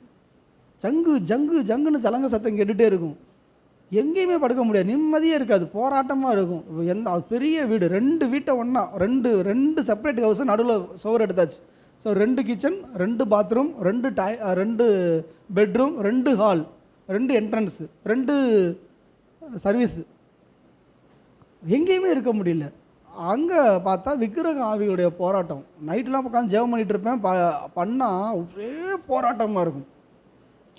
ஜங்குன்னு சலங்க சத்தம் கேட்டுகிட்டே இருக்கும். எங்கேயுமே படுக்க முடியாது, நிம்மதியே இருக்காது, போராட்டமாக இருக்கும். பெரிய வீடு, 2 வீட்டை ஒன்றா, ரெண்டு செப்பரேட் ஹவுஸு, நடுவில் சுவர் எடுத்தாச்சு. So 2 kitchen, 2 bathroom, 2 bedroom, 2 hall, 2 entrance, 2 service. எங்கேயுமே இருக்க முடியல. அங்கே பார்த்தா விக்கிரக ஆவிகளுடைய போராட்டம். நைட்டெலாம் உட்காந்து ஜெபம் பண்ணிகிட்டு இருப்பேன். பண்ணால் ஒரே போராட்டமாக இருக்கும்.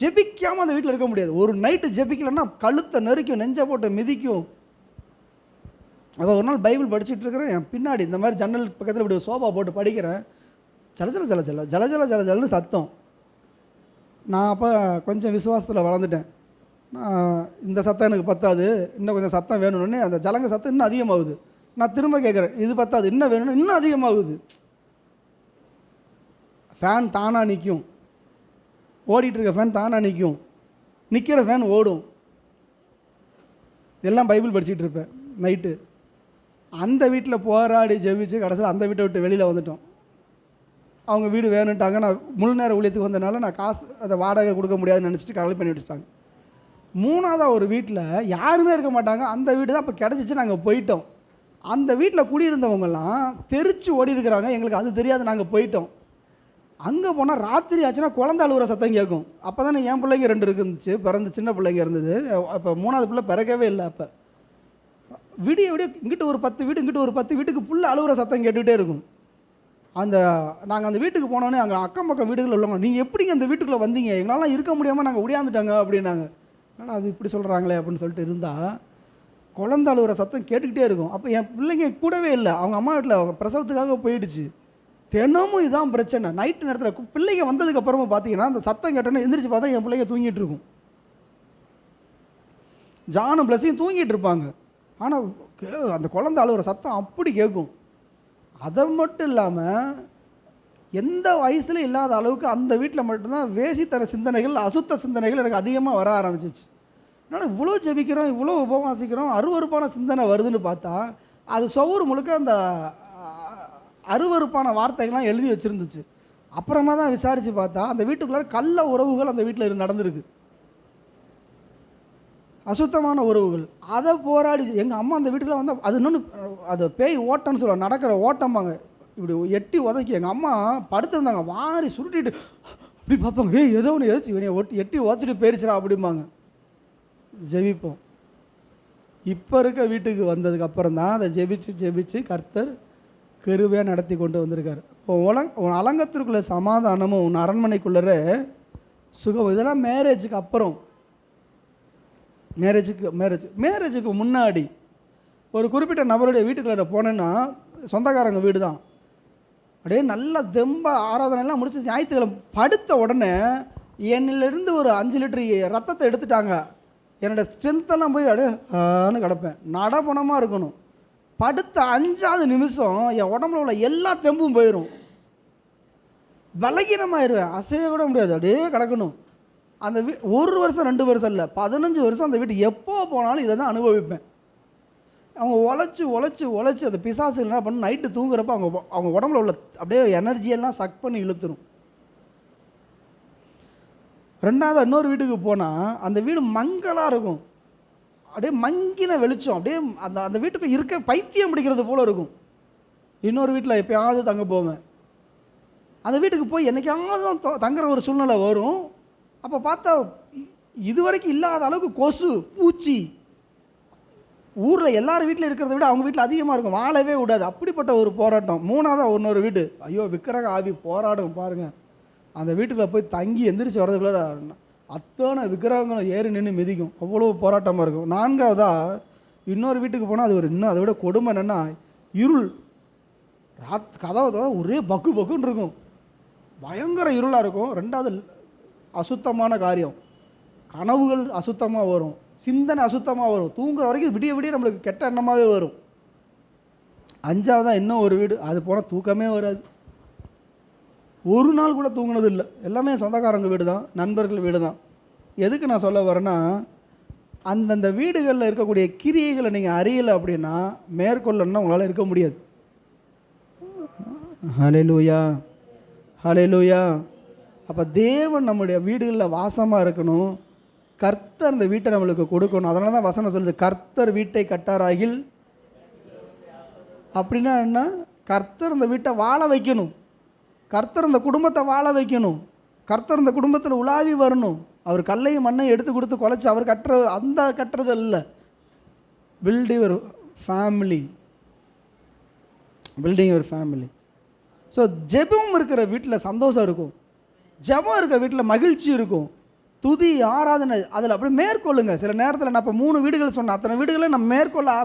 ஜெபிக்காமல் அந்த வீட்டில் இருக்க முடியாது. ஒரு நைட்டு ஜெபிக்கலைன்னா கழுத்தை நெருக்கும், நெஞ்சை போட்டு மிதிக்கும். அப்போ ஒரு நாள் பைபிள் படிச்சுட்டு இருக்கிறேன், என் பின்னாடி இந்த மாதிரி ஜன்னல் பக்கத்தில் இப்படி சோபா போட்டு படிக்கிறேன். ஜலஜலன்னு சத்தம். நான் அப்போ கொஞ்சம் விசுவாசத்தில் வளர்ந்துட்டேன். இந்த சத்தம் எனக்கு பத்தாது, இன்னும் கொஞ்சம் சத்தம் வேணும்னு அந்த ஜலங்க சத்தம் இன்னும் அதிகமாகுது. நான் திரும்ப கேட்குறேன், இது பத்தாது, இன்னும் வேணும்னு இன்னும் அதிகமாகுது. ஃபேன் தானாக நிற்கும், ஓடிட்டு இருக்க ஃபேன் தானாக நிற்கும், நிற்கிற ஃபேன் ஓடும். எல்லாம் பைபிள் படிச்சுட்டு இருப்பேன் நைட்டு. அந்த வீட்டில் போராடி ஜெபிச்சு கடைசியில் அந்த வீட்டை விட்டு வெளியில் வந்துட்டோம். அவங்க வீடு வேணுன்ட்டாங்க. நான் முழு நேர ஊழியத்துக்கு வந்ததுனால நான் காசு அதை வாடகை கொடுக்க முடியாதுன்னு நினச்சிட்டு கடலை பண்ணி வச்சுட்டாங்க. 3வது ஒரு வீட்டில் யாருமே இருக்க மாட்டாங்க. அந்த வீடு தான் இப்போ கிடச்சிச்சு. நாங்கள் போயிட்டோம். அந்த வீட்டில் குடியிருந்தவங்கெல்லாம் தெரிச்சு ஓடி இருக்கிறாங்க. எங்களுக்கு அது தெரியாது, நாங்கள் போயிட்டோம். அங்கே போனால் ராத்திரி ஆச்சுன்னா குழந்தை அழுகுற சத்தம் கேட்கும். அப்போ தானே என் பிள்ளைங்க 2 இருந்துச்சு, பிறந்து சின்ன பிள்ளைங்க இருந்தது. அப்போ 3வது பிள்ளை பிறக்கவே இல்லை. அப்போ விடிய இங்கிட்டு ஒரு 10 வீடு, இங்கிட்டு ஒரு 10 வீட்டுக்கு புள்ள அழுகுற சத்தம் கேட்டுகிட்டே இருக்கும். நாங்கள் அந்த வீட்டுக்கு போனோன்னே அங்கே அக்கம் பக்கம் வீடுகள் உள்ளவங்க, நீங்கள் எப்படிங்க அந்த வீட்டுக்குள்ளே வந்தீங்க, எங்களால் இருக்க முடியாமல் நாங்கள் ஒடியாந்துட்டாங்க அப்படின்னாங்க. ஆனால் அது இப்படி சொல்கிறாங்களே அப்படின்னு சொல்லிட்டு இருந்தால் குழந்தை அழுகுற சத்தம் கேட்டுக்கிட்டே இருக்கும். அப்போ என் பிள்ளைங்க கூடவே இல்லை, அவங்க அம்மா வீட்டில் பிரசவத்துக்காக போயிடுச்சு. தினமும் இதுதான் பிரச்சனை. நைட்டு நேரத்தில் பிள்ளைங்க வந்ததுக்கப்புறமா பார்த்தீங்கன்னா அந்த சத்தம் கேட்டோன்னே எந்திரிச்சு பார்த்தா என் பிள்ளைங்க தூங்கிட்டு இருக்கும். ஜானும் பிளஸையும் தூங்கிட்டு இருப்பாங்க. ஆனால் அந்த குழந்தை அழுகுற சத்தம் அப்படி கேட்கும். அதை மட்டும் இல்லாமல் எந்த வயசுல இல்லாத அளவுக்கு அந்த வீட்டில் மட்டும்தான் வேசித்தர சிந்தனைகள், அசுத்த சிந்தனைகள் எனக்கு அதிகமாக வர ஆரம்பிச்சிச்சு. அதனால் இவ்வளோ ஜெபிக்கிறோம், இவ்வளோ உபவாசிக்கிறோம், அருவருப்பான சிந்தனை வருதுன்னு பார்த்தா அது சவுறு முழுக்க அந்த அருவருப்பான வார்த்தைகள்லாம் எழுதி வச்சுருந்துச்சு. அப்புறமா தான் விசாரித்து பார்த்தா அந்த வீட்டுக்குள்ளார கள்ள உறவுகள் அந்த வீட்டில் நடந்திருக்கு, அசுத்தமான உறவுகள். அதை போராடி எங்கள் அம்மா அந்த வீட்டுக்குள்ள வந்தால் அது இன்னொன்று, அது பேய் ஓட்டம்னு சொல்லுவாங்க, நடக்கிற ஓட்டம்பாங்க. இப்படி எட்டி உதக்கி எங்கள் அம்மா படுத்திருந்தாங்க, வாரி சுருட்டிட்டு இப்படி பார்ப்பாங்க, ஏதோ ஒன்று எதிர்த்து இவனை எட்டி ஓச்சிட்டு போயிடுச்சுடா அப்படிம்பாங்க. ஜெபிப்போம். இப்போ இருக்க வீட்டுக்கு வந்ததுக்கு அப்புறம் தான் அதை ஜெபிச்சு கர்த்தர் கிருபையாக நடத்தி கொண்டு வந்திருக்காரு. உன் அலங்கத்திற்குள்ள சமாதானமும் உன் அரண்மனைக்குள்ளே சுகம். இதெல்லாம் மேரேஜுக்கு அப்புறம். மேரேஜுக்கு முன்னாடி ஒரு குறிப்பிட்ட நபருடைய வீட்டுக்குள்ளே போனேன்னா, சொந்தக்காரங்க வீடு தான், அப்படியே நல்லா தெம்ப ஆராதனைலாம் முடிச்சு ஞாயிற்றுக்கிழமை படுத்த உடனே என்னிலிருந்து ஒரு 5 லிட்டர் ரத்தத்தை எடுத்துட்டாங்க. என்னோடய ஸ்ட்ரென்த்தெல்லாம் போய் அப்படியே கிடப்பேன். நடப்பணமாக இருக்கணும். படுத்த 5வது நிமிஷம் என் உடம்புல உள்ள எல்லா தெம்பும் போயிடும். பலகீனமாயிருவேன். அசைய கூட முடியாது, அப்படியே கிடக்கணும். அந்த 1 வருஷம் 2 வருஷம் இல்லை, 15 வருஷம் அந்த வீட்டு எப்போ போனாலும் இதை தான் அனுபவிப்பேன். அவங்க உழைச்சி அந்த பிசாசுகள் என்ன பண்ண, நைட்டு தூங்குறப்ப அவங்க உடம்புல உள்ள அப்படியே எனர்ஜியெல்லாம் சக் பண்ணி இழுத்துரும். 2வது இன்னொரு வீட்டுக்கு போனால் அந்த வீடு மங்கலாக இருக்கும். அப்படியே மங்கின வெளிச்சம், அப்படியே அந்த வீட்டுக்கு இருக்க பைத்தியம் பிடிக்கிறது போல் இருக்கும். இன்னொரு வீட்டில் எப்போயாவது தங்க போவேன். அந்த வீட்டுக்கு போய் என்னைக்காவது தங்குற ஒரு சூழ்நிலை வரும். அப்போ பார்த்தா இதுவரைக்கும் இல்லாத அளவுக்கு கொசு, பூச்சி ஊரில் எல்லார் வீட்டில் இருக்கிறத விட அவங்க வீட்டில் அதிகமாக இருக்கும். வாழவே விடாது. அப்படிப்பட்ட ஒரு போராட்டம். 3வது இன்னொரு வீடு, ஐயோ விக்கிரக ஆவி போராடும் பாருங்கள். அந்த வீட்டுக்குள்ளே போய் தங்கி எந்திரிச்சு வர்றதுக்குள்ள அத்தனை விக்கிரகங்களும் ஏறி நின்று மிதிக்கும். அவ்வளோ போராட்டமாக இருக்கும். 4வதாக இன்னொரு வீட்டுக்கு போனால் அது ஒரு இன்னும் அதை விட கொடுமை என்னென்னா, இருள். கதவை தவிர ஒரே பக்குன்னு இருக்கும். பயங்கர இருளாக இருக்கும். 2வது அசுத்தமான காரியம், கனவுகள் அசுத்தமாக வரும், சிந்தனை அசுத்தமாக வரும். தூங்குற வரைக்கும் விடிய நம்மளுக்கு கெட்ட எண்ணமாகவே வரும். 5வதாக இன்னும் ஒரு வீடு, அது போனால் தூக்கமே வராது. ஒரு நாள் கூட தூங்கினது இல்லை. எல்லாமே சொந்தக்காரங்க வீடு தான், நண்பர்கள் வீடு தான். எதுக்கு நான் சொல்ல வரேன்னா, அந்தந்த வீடுகளில் இருக்கக்கூடிய கிரியைகளை நீங்கள் அறியலை அப்படின்னா மேற்கொள்ளணும்னா உங்களால் இருக்க முடியாது. ஹல்லேலூயா, ஹல்லேலூயா. அப்போ தேவன் நம்முடைய வீடுகளில் வாசமாக இருக்கணும். கர்த்தர் அந்த வீட்டை நம்மளுக்கு கொடுக்கணும். அதனால தான் வசனம் சொல்லுது, கர்த்தர் வீட்டை கட்டாராகில். அப்படின்னா என்ன? கர்த்தர் அந்த வீட்டை வாழ வைக்கணும். கர்த்தர் அந்த குடும்பத்தை வாழ வைக்கணும். கர்த்தர் அந்த குடும்பத்தில் உலாவி வரணும். அவர் கல்லையும் மண்ணையும் எடுத்து கொடுத்து குலைச்சி அவர் கட்டுறது இல்லை. பில்டிங் ஒரு ஃபேமிலி. ஸோ ஜெபம் இருக்கிற வீட்டில் சந்தோஷம் இருக்கும். ஜெபம் இருக்கிற வீட்டில் மகிழ்ச்சி இருக்கும். துதி, ஆராதனை அதில் அப்படி மேற்கொள்ளுங்க. சில நேரத்தில் நான் இப்போ 3 வீடுகள் சொன்னேன். அத்தனை வீடுகளை நம்ம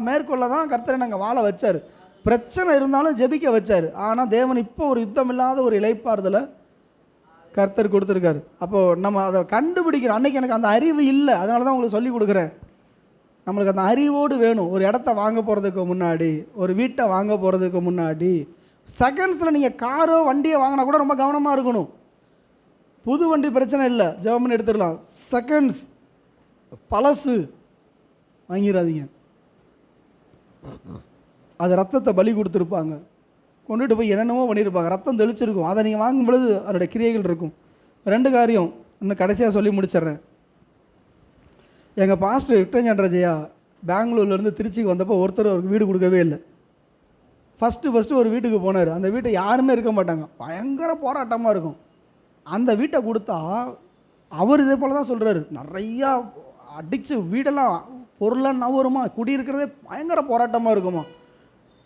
மேற்கொள்ள தான் கர்த்தரை நாங்கள் வாழ வச்சார். பிரச்சனை இருந்தாலும் ஜெபிக்க வச்சார். ஆனால் தேவன் இப்போ ஒரு யுத்தம் இல்லாத ஒரு இளைப்பாறுதலை கர்த்தர் கொடுத்துருக்காரு. அப்போது நம்ம அதை கண்டுபிடிக்கிறோம். அன்றைக்கி எனக்கு அந்த அறிவு இல்லை, அதனால தான் உங்களுக்கு சொல்லி கொடுக்குறேன். நம்மளுக்கு அந்த அறிவோடு வேணும். ஒரு இடத்த வாங்க போகிறதுக்கு முன்னாடி, ஒரு வீட்டை வாங்க போகிறதுக்கு முன்னாடி, செகண்ட்ஸில் நீங்கள் காரோ வண்டியை வாங்கினா கூட ரொம்ப கவனமாக இருக்கணும். புது வண்டி பிரச்சனை இல்லை, ஜெபம்னு எடுத்துடலாம். செகண்ட்ஸ் பழசு வாங்கிடாதீங்க. அது ரத்தத்தை பலி கொடுத்துருப்பாங்க, கொண்டுட்டு போய் என்னென்னமோ பண்ணியிருப்பாங்க, ரத்தம் தெளிச்சிருக்கும். அதை நீங்கள் வாங்கும் பொழுது அதோடய கிரியைகள் இருக்கும். 2 காரியம் இன்னும் கடைசியாக சொல்லி முடிச்சிட்றேன். எங்கள் பாஸ்டர் விக்டரஞ்சந்திரஜயா பெங்களூர்லேருந்து திருச்சிக்கு வந்தப்போ ஒருத்தர் அவருக்கு வீடு கொடுக்கவே இல்லை. ஃபஸ்ட்டு ஒரு வீட்டுக்கு போனார். அந்த வீட்டை யாருமே இருக்க மாட்டாங்க, பயங்கர போராட்டமாக இருக்கும். அந்த வீட்டை கொடுத்தா அவர் இதே போல் தான் சொல்கிறாரு, நிறையா அடித்து வீடெல்லாம் பொருளாக நவருமா, குடியிருக்கிறதே பயங்கர போராட்டமாக இருக்குமா.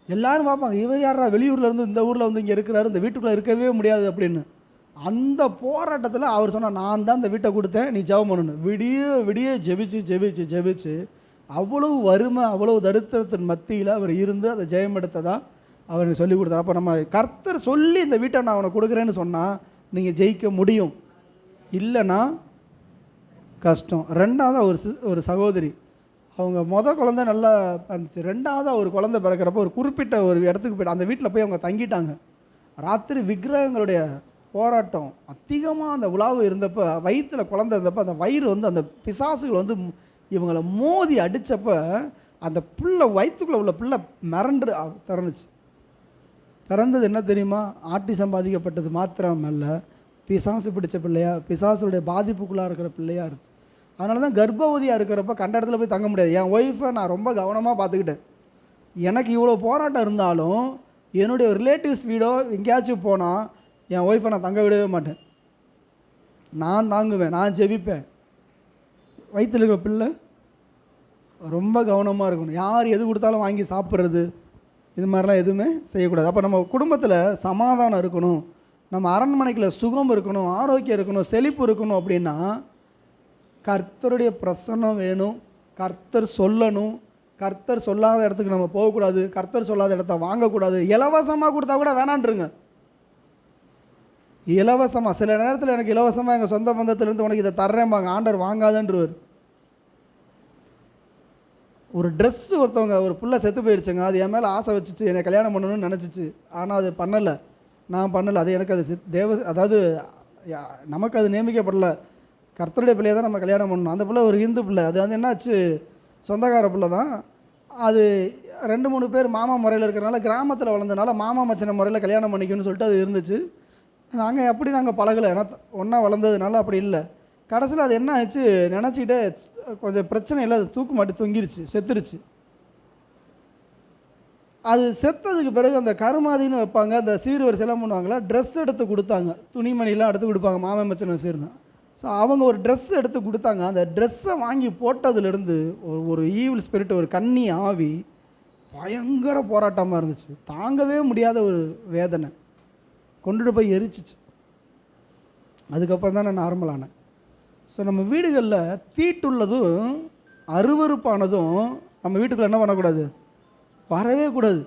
எல்லோரும் பார்ப்பாங்க, இவர் யாரா வெளியூர்லேருந்து இந்த ஊரில் வந்து இங்கே இருக்கிறாரு, இந்த வீட்டுக்குள்ளே இருக்கவே முடியாது அப்படின்னு. அந்த போராட்டத்தில் அவர் சொன்னார், நான் தான் இந்த வீட்டை கொடுத்தேன், நீ ஜெபம் பண்ணணும். விடிய ஜெபிச்சு அவ்வளவு வறுமை, அவ்வளவு தரித்திரத்தின் மத்தியில் அவர் இருந்து அதை ஜெயம் எடுத்ததாக அவருக்கு சொல்லி கொடுத்தார். அப்போ நம்ம கர்த்தர் சொல்லி இந்த வீட்டை நான் அவனை கொடுக்குறேன்னு சொன்னால் நீங்கள் ஜெயிக்க முடியும், இல்லைன்னா கஷ்டம். 2வது ஒரு சகோதரி, அவங்க குழந்தை நல்லா இருந்துச்சு. 2வது ஒரு குழந்தை பிறக்கிறப்போ ஒரு குறிப்பிட்ட ஒரு இடத்துக்கு போய்ட்டு அந்த வீட்டில் போய் அவங்க தங்கிட்டாங்க. ராத்திரி விக்கிரகங்களுடைய போராட்டம் அதிகமாக அந்த உலாவு இருந்தப்போ, வயிற்றில் குழந்தை இருந்தப்போ அந்த வயிறு வந்து அந்த பிசாசுகள் வந்து இவங்களை மோதி அடித்தப்போ அந்த பிள்ளை வயிற்றுக்குள்ளே உள்ள பிள்ளை திறந்துச்சு. பிறந்தது என்ன தெரியுமா? ஆட்டிசம் பாதிக்கப்பட்டது மாத்திரம் அல்ல, பிசாசு பிடிச்ச பிள்ளையா, பிசாசுடைய பாதிப்புக்குள்ளாக இருக்கிற பிள்ளையா இருந்துச்சு. அதனால தான் கர்ப்பவதியாக இருக்கிறப்ப கண்ட இடத்துல போய் தங்க முடியாது. என் ஒய்ஃபை நான் ரொம்ப கவனமாக பார்த்துக்கிட்டேன். எனக்கு இவ்வளோ போராட்டம் இருந்தாலும் என்னுடைய ரிலேட்டிவ்ஸ் வீடோ எங்கேயாச்சும் போனால் என் ஒய்ஃபை நான் தங்க விடவே மாட்டேன். நான் தாங்குவேன், நான் ஜெபிப்பேன். வயிற்றில் இருக்கிற பிள்ளை ரொம்ப கவனமாக இருக்கணும். யார் எது கொடுத்தாலும் வாங்கி சாப்பிட்றது, இது மாதிரிலாம் எதுவுமே செய்யக்கூடாது. அப்போ நம்ம குடும்பத்தில் சமாதானம் இருக்கணும், நம்ம அரண்மனைக்குள்ள சுகம் இருக்கணும், ஆரோக்கியம் இருக்கணும், செழிப்பு இருக்கணும் அப்படின்னா கர்த்தருடைய பிரசன்னம் வேணும். கர்த்தர் சொல்லணும். கர்த்தர் சொல்லாத இடத்துக்கு நம்ம போகக்கூடாது. கர்த்தர் சொல்லாத இடத்த வாங்கக்கூடாது. இலவசமாக கொடுத்தா கூட வேணான்றுங்க. இலவசமாக சில நேரத்தில் எனக்கு இலவசமாக எங்கள் சொந்த பந்தத்திலேருந்து உனக்கு இதை தர்றேன்பாங்க, ஆண்டவர் வாங்காதன்றவர். ஒரு ட்ரெஸ்ஸு ஒருத்தவங்க ஒரு புள்ள செத்து போயிடுச்சுங்க, அது என் மேலே ஆசை வச்சுச்சு, என்னை கல்யாணம் பண்ணணும்னு நினச்சிச்சு. ஆனால் அது பண்ணலை, நான் பண்ணலை. அது எனக்கு அது அதாவது நமக்கு அது நியமிக்கப்படலை. கர்த்தருடைய பிள்ளையை தான் நம்ம கல்யாணம் பண்ணணும். அந்த பிள்ளை ஒரு இந்து பிள்ளை. அது வந்து என்னாச்சு, சொந்தக்கார பிள்ளை தான். அது 2-3 பேர் மாமா முறையில் இருக்கிறனால, கிராமத்தில் வளர்ந்தனால மாமா மச்சனை முறையில் கல்யாணம் பண்ணிக்கணும்னு சொல்லிட்டு அது இருந்துச்சு. நாங்கள் பழகலை, ஏன்னா ஒன்றா வளர்ந்ததுனால அப்படி இல்லை. கடைசியில் அது என்ன ஆச்சு, நினச்சிக்கிட்டே கொஞ்சம் பிரச்சனை இல்லை, அது தூக்கு மாட்டி தொங்கிருச்சு, செத்துருச்சு. அது செத்ததுக்கு பிறகு அந்த கருமாதின்னு வைப்பாங்க, அந்த சீர்வரிசையெல்லாம் பண்ணுவாங்களா, ட்ரெஸ் எடுத்து கொடுத்தாங்க, துணிமணிலாம் எடுத்து கொடுப்பாங்க மாமன் மச்சனை சீர்னா. ஸோ அவங்க ஒரு ட்ரெஸ் எடுத்து கொடுத்தாங்க. அந்த ட்ரெஸ்ஸை வாங்கி போட்டதுலேருந்து ஒரு ஈவில் ஸ்பிரிட், ஒரு கன்னி ஆவி பயங்கர போராட்டமாக இருந்துச்சு. தாங்கவே முடியாத ஒரு வேதனை, கொண்டுட்டு போய் எரிச்சிச்சு. அதுக்கப்புறம் தான் நான் நார்மலானேன். ஸோ நம்ம வீடுகளில் தீட்டுள்ளதும் அருவருப்பானதும் நம்ம வீட்டுக்குள்ளே என்ன பண்ணக்கூடாது, வரவே கூடாது.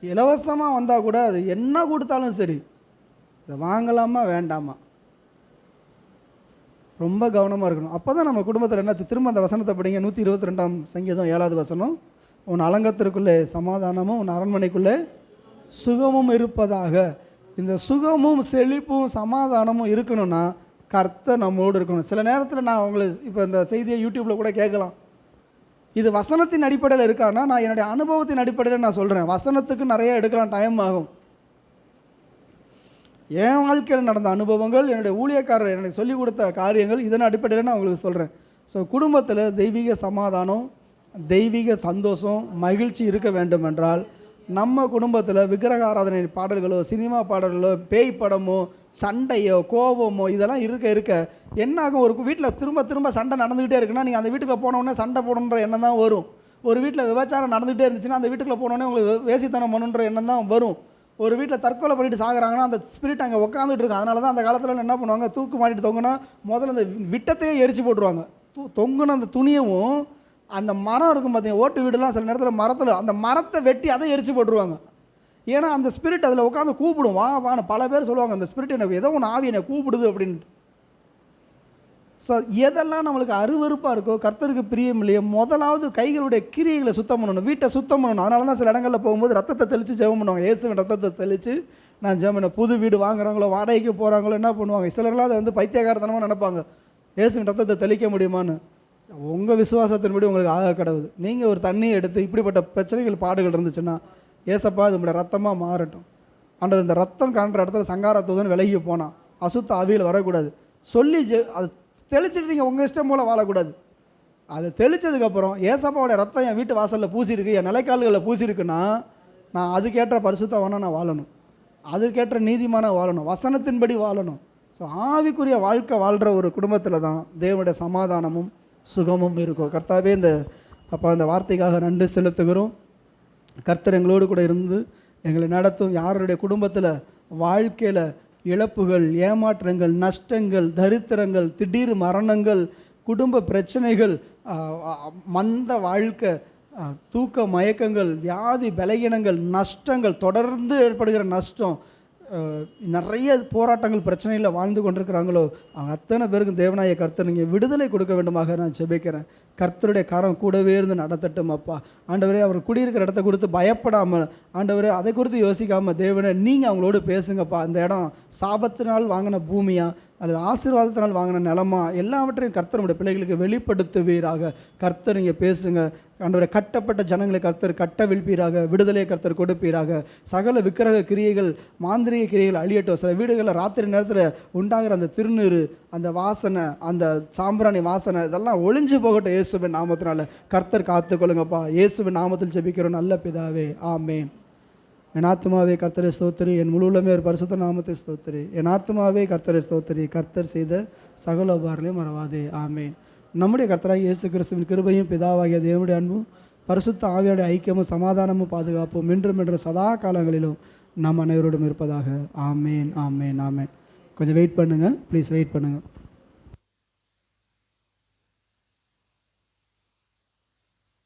இலவசமாக வந்தால் கூட அது என்ன கொடுத்தாலும் சரி, இதை வாங்கலாமா வேண்டாமா, ரொம்ப கவனமாக இருக்கணும். அப்போ தான் நம்ம குடும்பத்தில் என்னாச்சு, திரும்ப அந்த வசனத்தை படிங்க, 122ஆம் சங்கீதம் 7வது வசனம். உன் அலங்கத்திற்குள்ளே சமாதானமும் உன் அரண்மனைக்குள்ளே சுகமும் இருப்பதாக. இந்த சுகமும் செழிப்பும் சமாதானமும் இருக்கணும்னா கர்த்தர் நம்மோடு இருக்கணும். சில நேரத்தில் நான் உங்களுக்கு இப்போ இந்த செய்தியை யூடியூப்பில் கூட கேட்கலாம், இது வசனத்தின் அடிப்படையில் இருக்கான்னா நான் என்னுடைய அனுபவத்தின் அடிப்படையில் நான் சொல்கிறேன். வசனத்துக்கு நிறைய எடுக்கலாம், டைம் ஆகும். என் வாழ்க்கையில் நடந்த அனுபவங்கள், என்னுடைய ஊழியக்காரர் எனக்கு சொல்லிக் கொடுத்த காரியங்கள், இதன் அடிப்படையில் நான் உங்களுக்கு சொல்கிறேன். ஸோ குடும்பத்தில் தெய்வீக சமாதானம், தெய்வீக சந்தோஷம், மகிழ்ச்சி இருக்க வேண்டும் என்றால் நம்ம குடும்பத்தில் விக்கிரக ஆராதனை பாடல்களோ, சினிமா பாடல்களோ, பேய் படமோ, சண்டையோ, கோபமோ இதெல்லாம் இருக்க என்ன ஆகும், ஒரு வீட்டில் திரும்ப திரும்ப சண்டை நடந்துக்கிட்டே இருக்குன்னா நீங்கள் அந்த வீட்டுக்குள்ளே போனோடனே சண்டை போடணுன்ற எண்ணம் தான் வரும். ஒரு வீட்டில் விபச்சாரம் நடந்துகிட்டே இருந்துச்சுன்னா அந்த வீட்டுக்குள்ளே போனோடனே உங்களுக்கு வேசித்தனம் பண்ணுன்ற எண்ணம் தான் வரும். ஒரு வீட்டில் தற்கொலை பண்ணிட்டு சாகுறாங்கன்னா அந்த ஸ்பிரிட் அங்கே உட்காந்துட்டு இருக்கு. அதனால தான் அந்த காலத்தில் என்ன பண்ணுவாங்க, தூக்கு மாட்டிட்டு தொங்குனா முதல்ல அந்த விட்டத்தையே எரிச்சு போட்டுருவாங்க. தொங்குன அந்த துணியவும், அந்த மரம் இருக்கும் பார்த்தீங்க, ஓட்டு வீடுலாம் சில நேரத்தில் மரத்தில் அந்த மரத்தை வெட்டி அதை எரிச்சு போட்டுருவாங்க. ஏன்னா அந்த ஸ்பிரிட் அதில் உட்காந்து கூப்பிடும், வா வான்னு. பல பேர் சொல்லுவாங்க, அந்த ஸ்பிரிட் எனக்கு ஏதோ ஒன்று ஆவி என்னை கூப்பிடுது அப்படின்ட்டு. ஸோ எதெல்லாம் நம்மளுக்கு அருவருப்பாக இருக்கோ, கர்த்தருக்கு பிரியம் இல்லையோ, முதலாவது கைகளுடைய கிரியைகளை சுத்தம் பண்ணணும், வீட்டை சுத்தம் பண்ணணும். அதனால தான் சில இடங்களில் போகும்போது ரத்தத்தை தெளித்து ஜெபம் பண்ணுவாங்க. இயேசுவின் ரத்தத்தை தெளித்து நான் ஜெபம் பண்ண. புது வீடு வாங்குறாங்களோ, வாடகைக்கு போகிறாங்களோ என்ன பண்ணுவாங்க, சிலர்லாம் அதை வந்து பைத்தியகாரத்தனமாக நினைப்பாங்க, இயேசுவின் ரத்தத்தை தெளிக்க முடியுமான்னு. உங்கள் விசுவாசத்தின்படி உங்களுக்கு ஆக கடவுது. நீங்கள் ஒரு தண்ணியை எடுத்து இப்படிப்பட்ட பிரச்சனைகள் பாடுகள் இருந்துச்சுன்னா, ஏசப்பா இது நம்முடைய ரத்தமாக மாறட்டும் ஆண்டவர், இந்த ரத்தம் காண்ற இடத்துல சங்காரத்துடன் விலகி போனால் அசுத்த ஆவியில் வரக்கூடாது சொல்லி அது தெளிச்சுட்டு நீங்கள் உங்கள் இஷ்டம் போல் வாழக்கூடாது. அதை தெளித்ததுக்கப்புறம் ஏசப்பாவோடைய ரத்தம் என் வீட்டு வாசலில் பூசிருக்கு, என் நிலைக்கால்களில் பூசிருக்குன்னா நான் அதுக்கேற்ற பரிசுத்தவானா நான் வாழணும், அதுக்கேற்ற நீதிமான வாழணும், வசனத்தின்படி வாழணும். ஸோ ஆவிக்குரிய வாழ்க்கை வாழ்கிற ஒரு குடும்பத்தில் தான் தேவனுடைய சமாதானமும் சுகமும் இருக்கும். கர்த்தாவே இந்த வார்த்தைக்காக நன்றி செலுத்துகிறோம். கர்த்தர் எங்களோடு கூட இருந்து எங்களை நடத்தும். யாருடைய குடும்பத்தில் வாழ்க்கையில் இழப்புகள், ஏமாற்றங்கள், நஷ்டங்கள், தரித்திரங்கள், திடீர் மரணங்கள், குடும்ப பிரச்சனைகள், மந்த வாழ்க்கை, தூக்க மயக்கங்கள், வியாதி, பலகீனங்கள், நஷ்டங்கள், தொடர்ந்து ஏற்படுகிற நஷ்டம், நிறைய போராட்டங்கள், பிரச்சனையில் வாழ்ந்து கொண்டிருக்கிறாங்களோ அவங்க அத்தனை பேருக்கு தேவனாய கர்த்தர் நீங்கள் விடுதலை கொடுக்க வேண்டுமாக நான் ஜெபிக்கிறேன். கர்த்தருடைய கரம் கூடவே இருந்து நடத்தட்டும் அப்பா. ஆண்டவரே, அவர் குடியிருக்கிற இடத்த கொடுத்து பயப்படாமல், ஆண்டவரே அதை குறித்து யோசிக்காமல், தேவனே நீங்கள் அவங்களோடு பேசுங்கப்பா. அந்த இடம் சாபத்தினால் வாங்கின பூமியா அல்லது ஆசீர்வாதத்தினால் வாங்கின நிலமா, எல்லாவற்றையும் கர்த்தர் நம்முடைய பிள்ளைகளுக்கு வெளிப்படுத்துவீராக. கர்த்தர் நீங்கள் பேசுங்க ஆண்டவரே. கட்டப்பட்ட ஜனங்களை கர்த்தர் கட்டவிழ்ப்பீராக, விடுதலையை கர்த்தர் கொடுப்பீராக. சகல விக்கிரக கிரியைகள், மாந்திரிக கிரியைகள் அழியட்டும். சில வீடுகளில் ராத்திரி நேரத்தில் உண்டாகிற அந்த திருநீறு, அந்த வாசனை, அந்த சாம்பிராணி வாசனை, இதெல்லாம் ஒளிஞ்சு போகட்டும் இயேசுவின் நாமத்தினால. கர்த்தர் காத்துக்கொள்ளுங்கப்பா. இயேசுவின் நாமத்தில் ஜெபிக்கிறோம் நல்ல பிதாவே, ஆமேன். என் ஆத்துமாவே கர்த்தரை ஸ்தோத்திரி, என் முழு உள்ளமே ஒரு பரிசுத்த நாமத்தை ஸ்தோத்திரி. என் ஆத்துமாவே கர்த்தரை ஸ்தோத்திரி, கர்த்தர் செய்த சகல உபகாரங்களையும் மறவாதே. ஆமென். நம்முடைய கர்த்தராகிய இயேசு கிறிஸ்துவின் கிருபையும் பிதாவாகிய தேவனுடைய அன்பும் பரிசுத்த ஆவியோடைய ஐக்கியமும் சமாதானமும் பாதுகாப்பும் இன்றும் என்று சதா காலங்களிலும் நம் அனைவரோடும் இருப்பதாக. ஆமேன், ஆமேன், ஆமேன். கொஞ்சம் வெயிட் பண்ணுங்கள், ப்ளீஸ் வெயிட் பண்ணுங்கள்.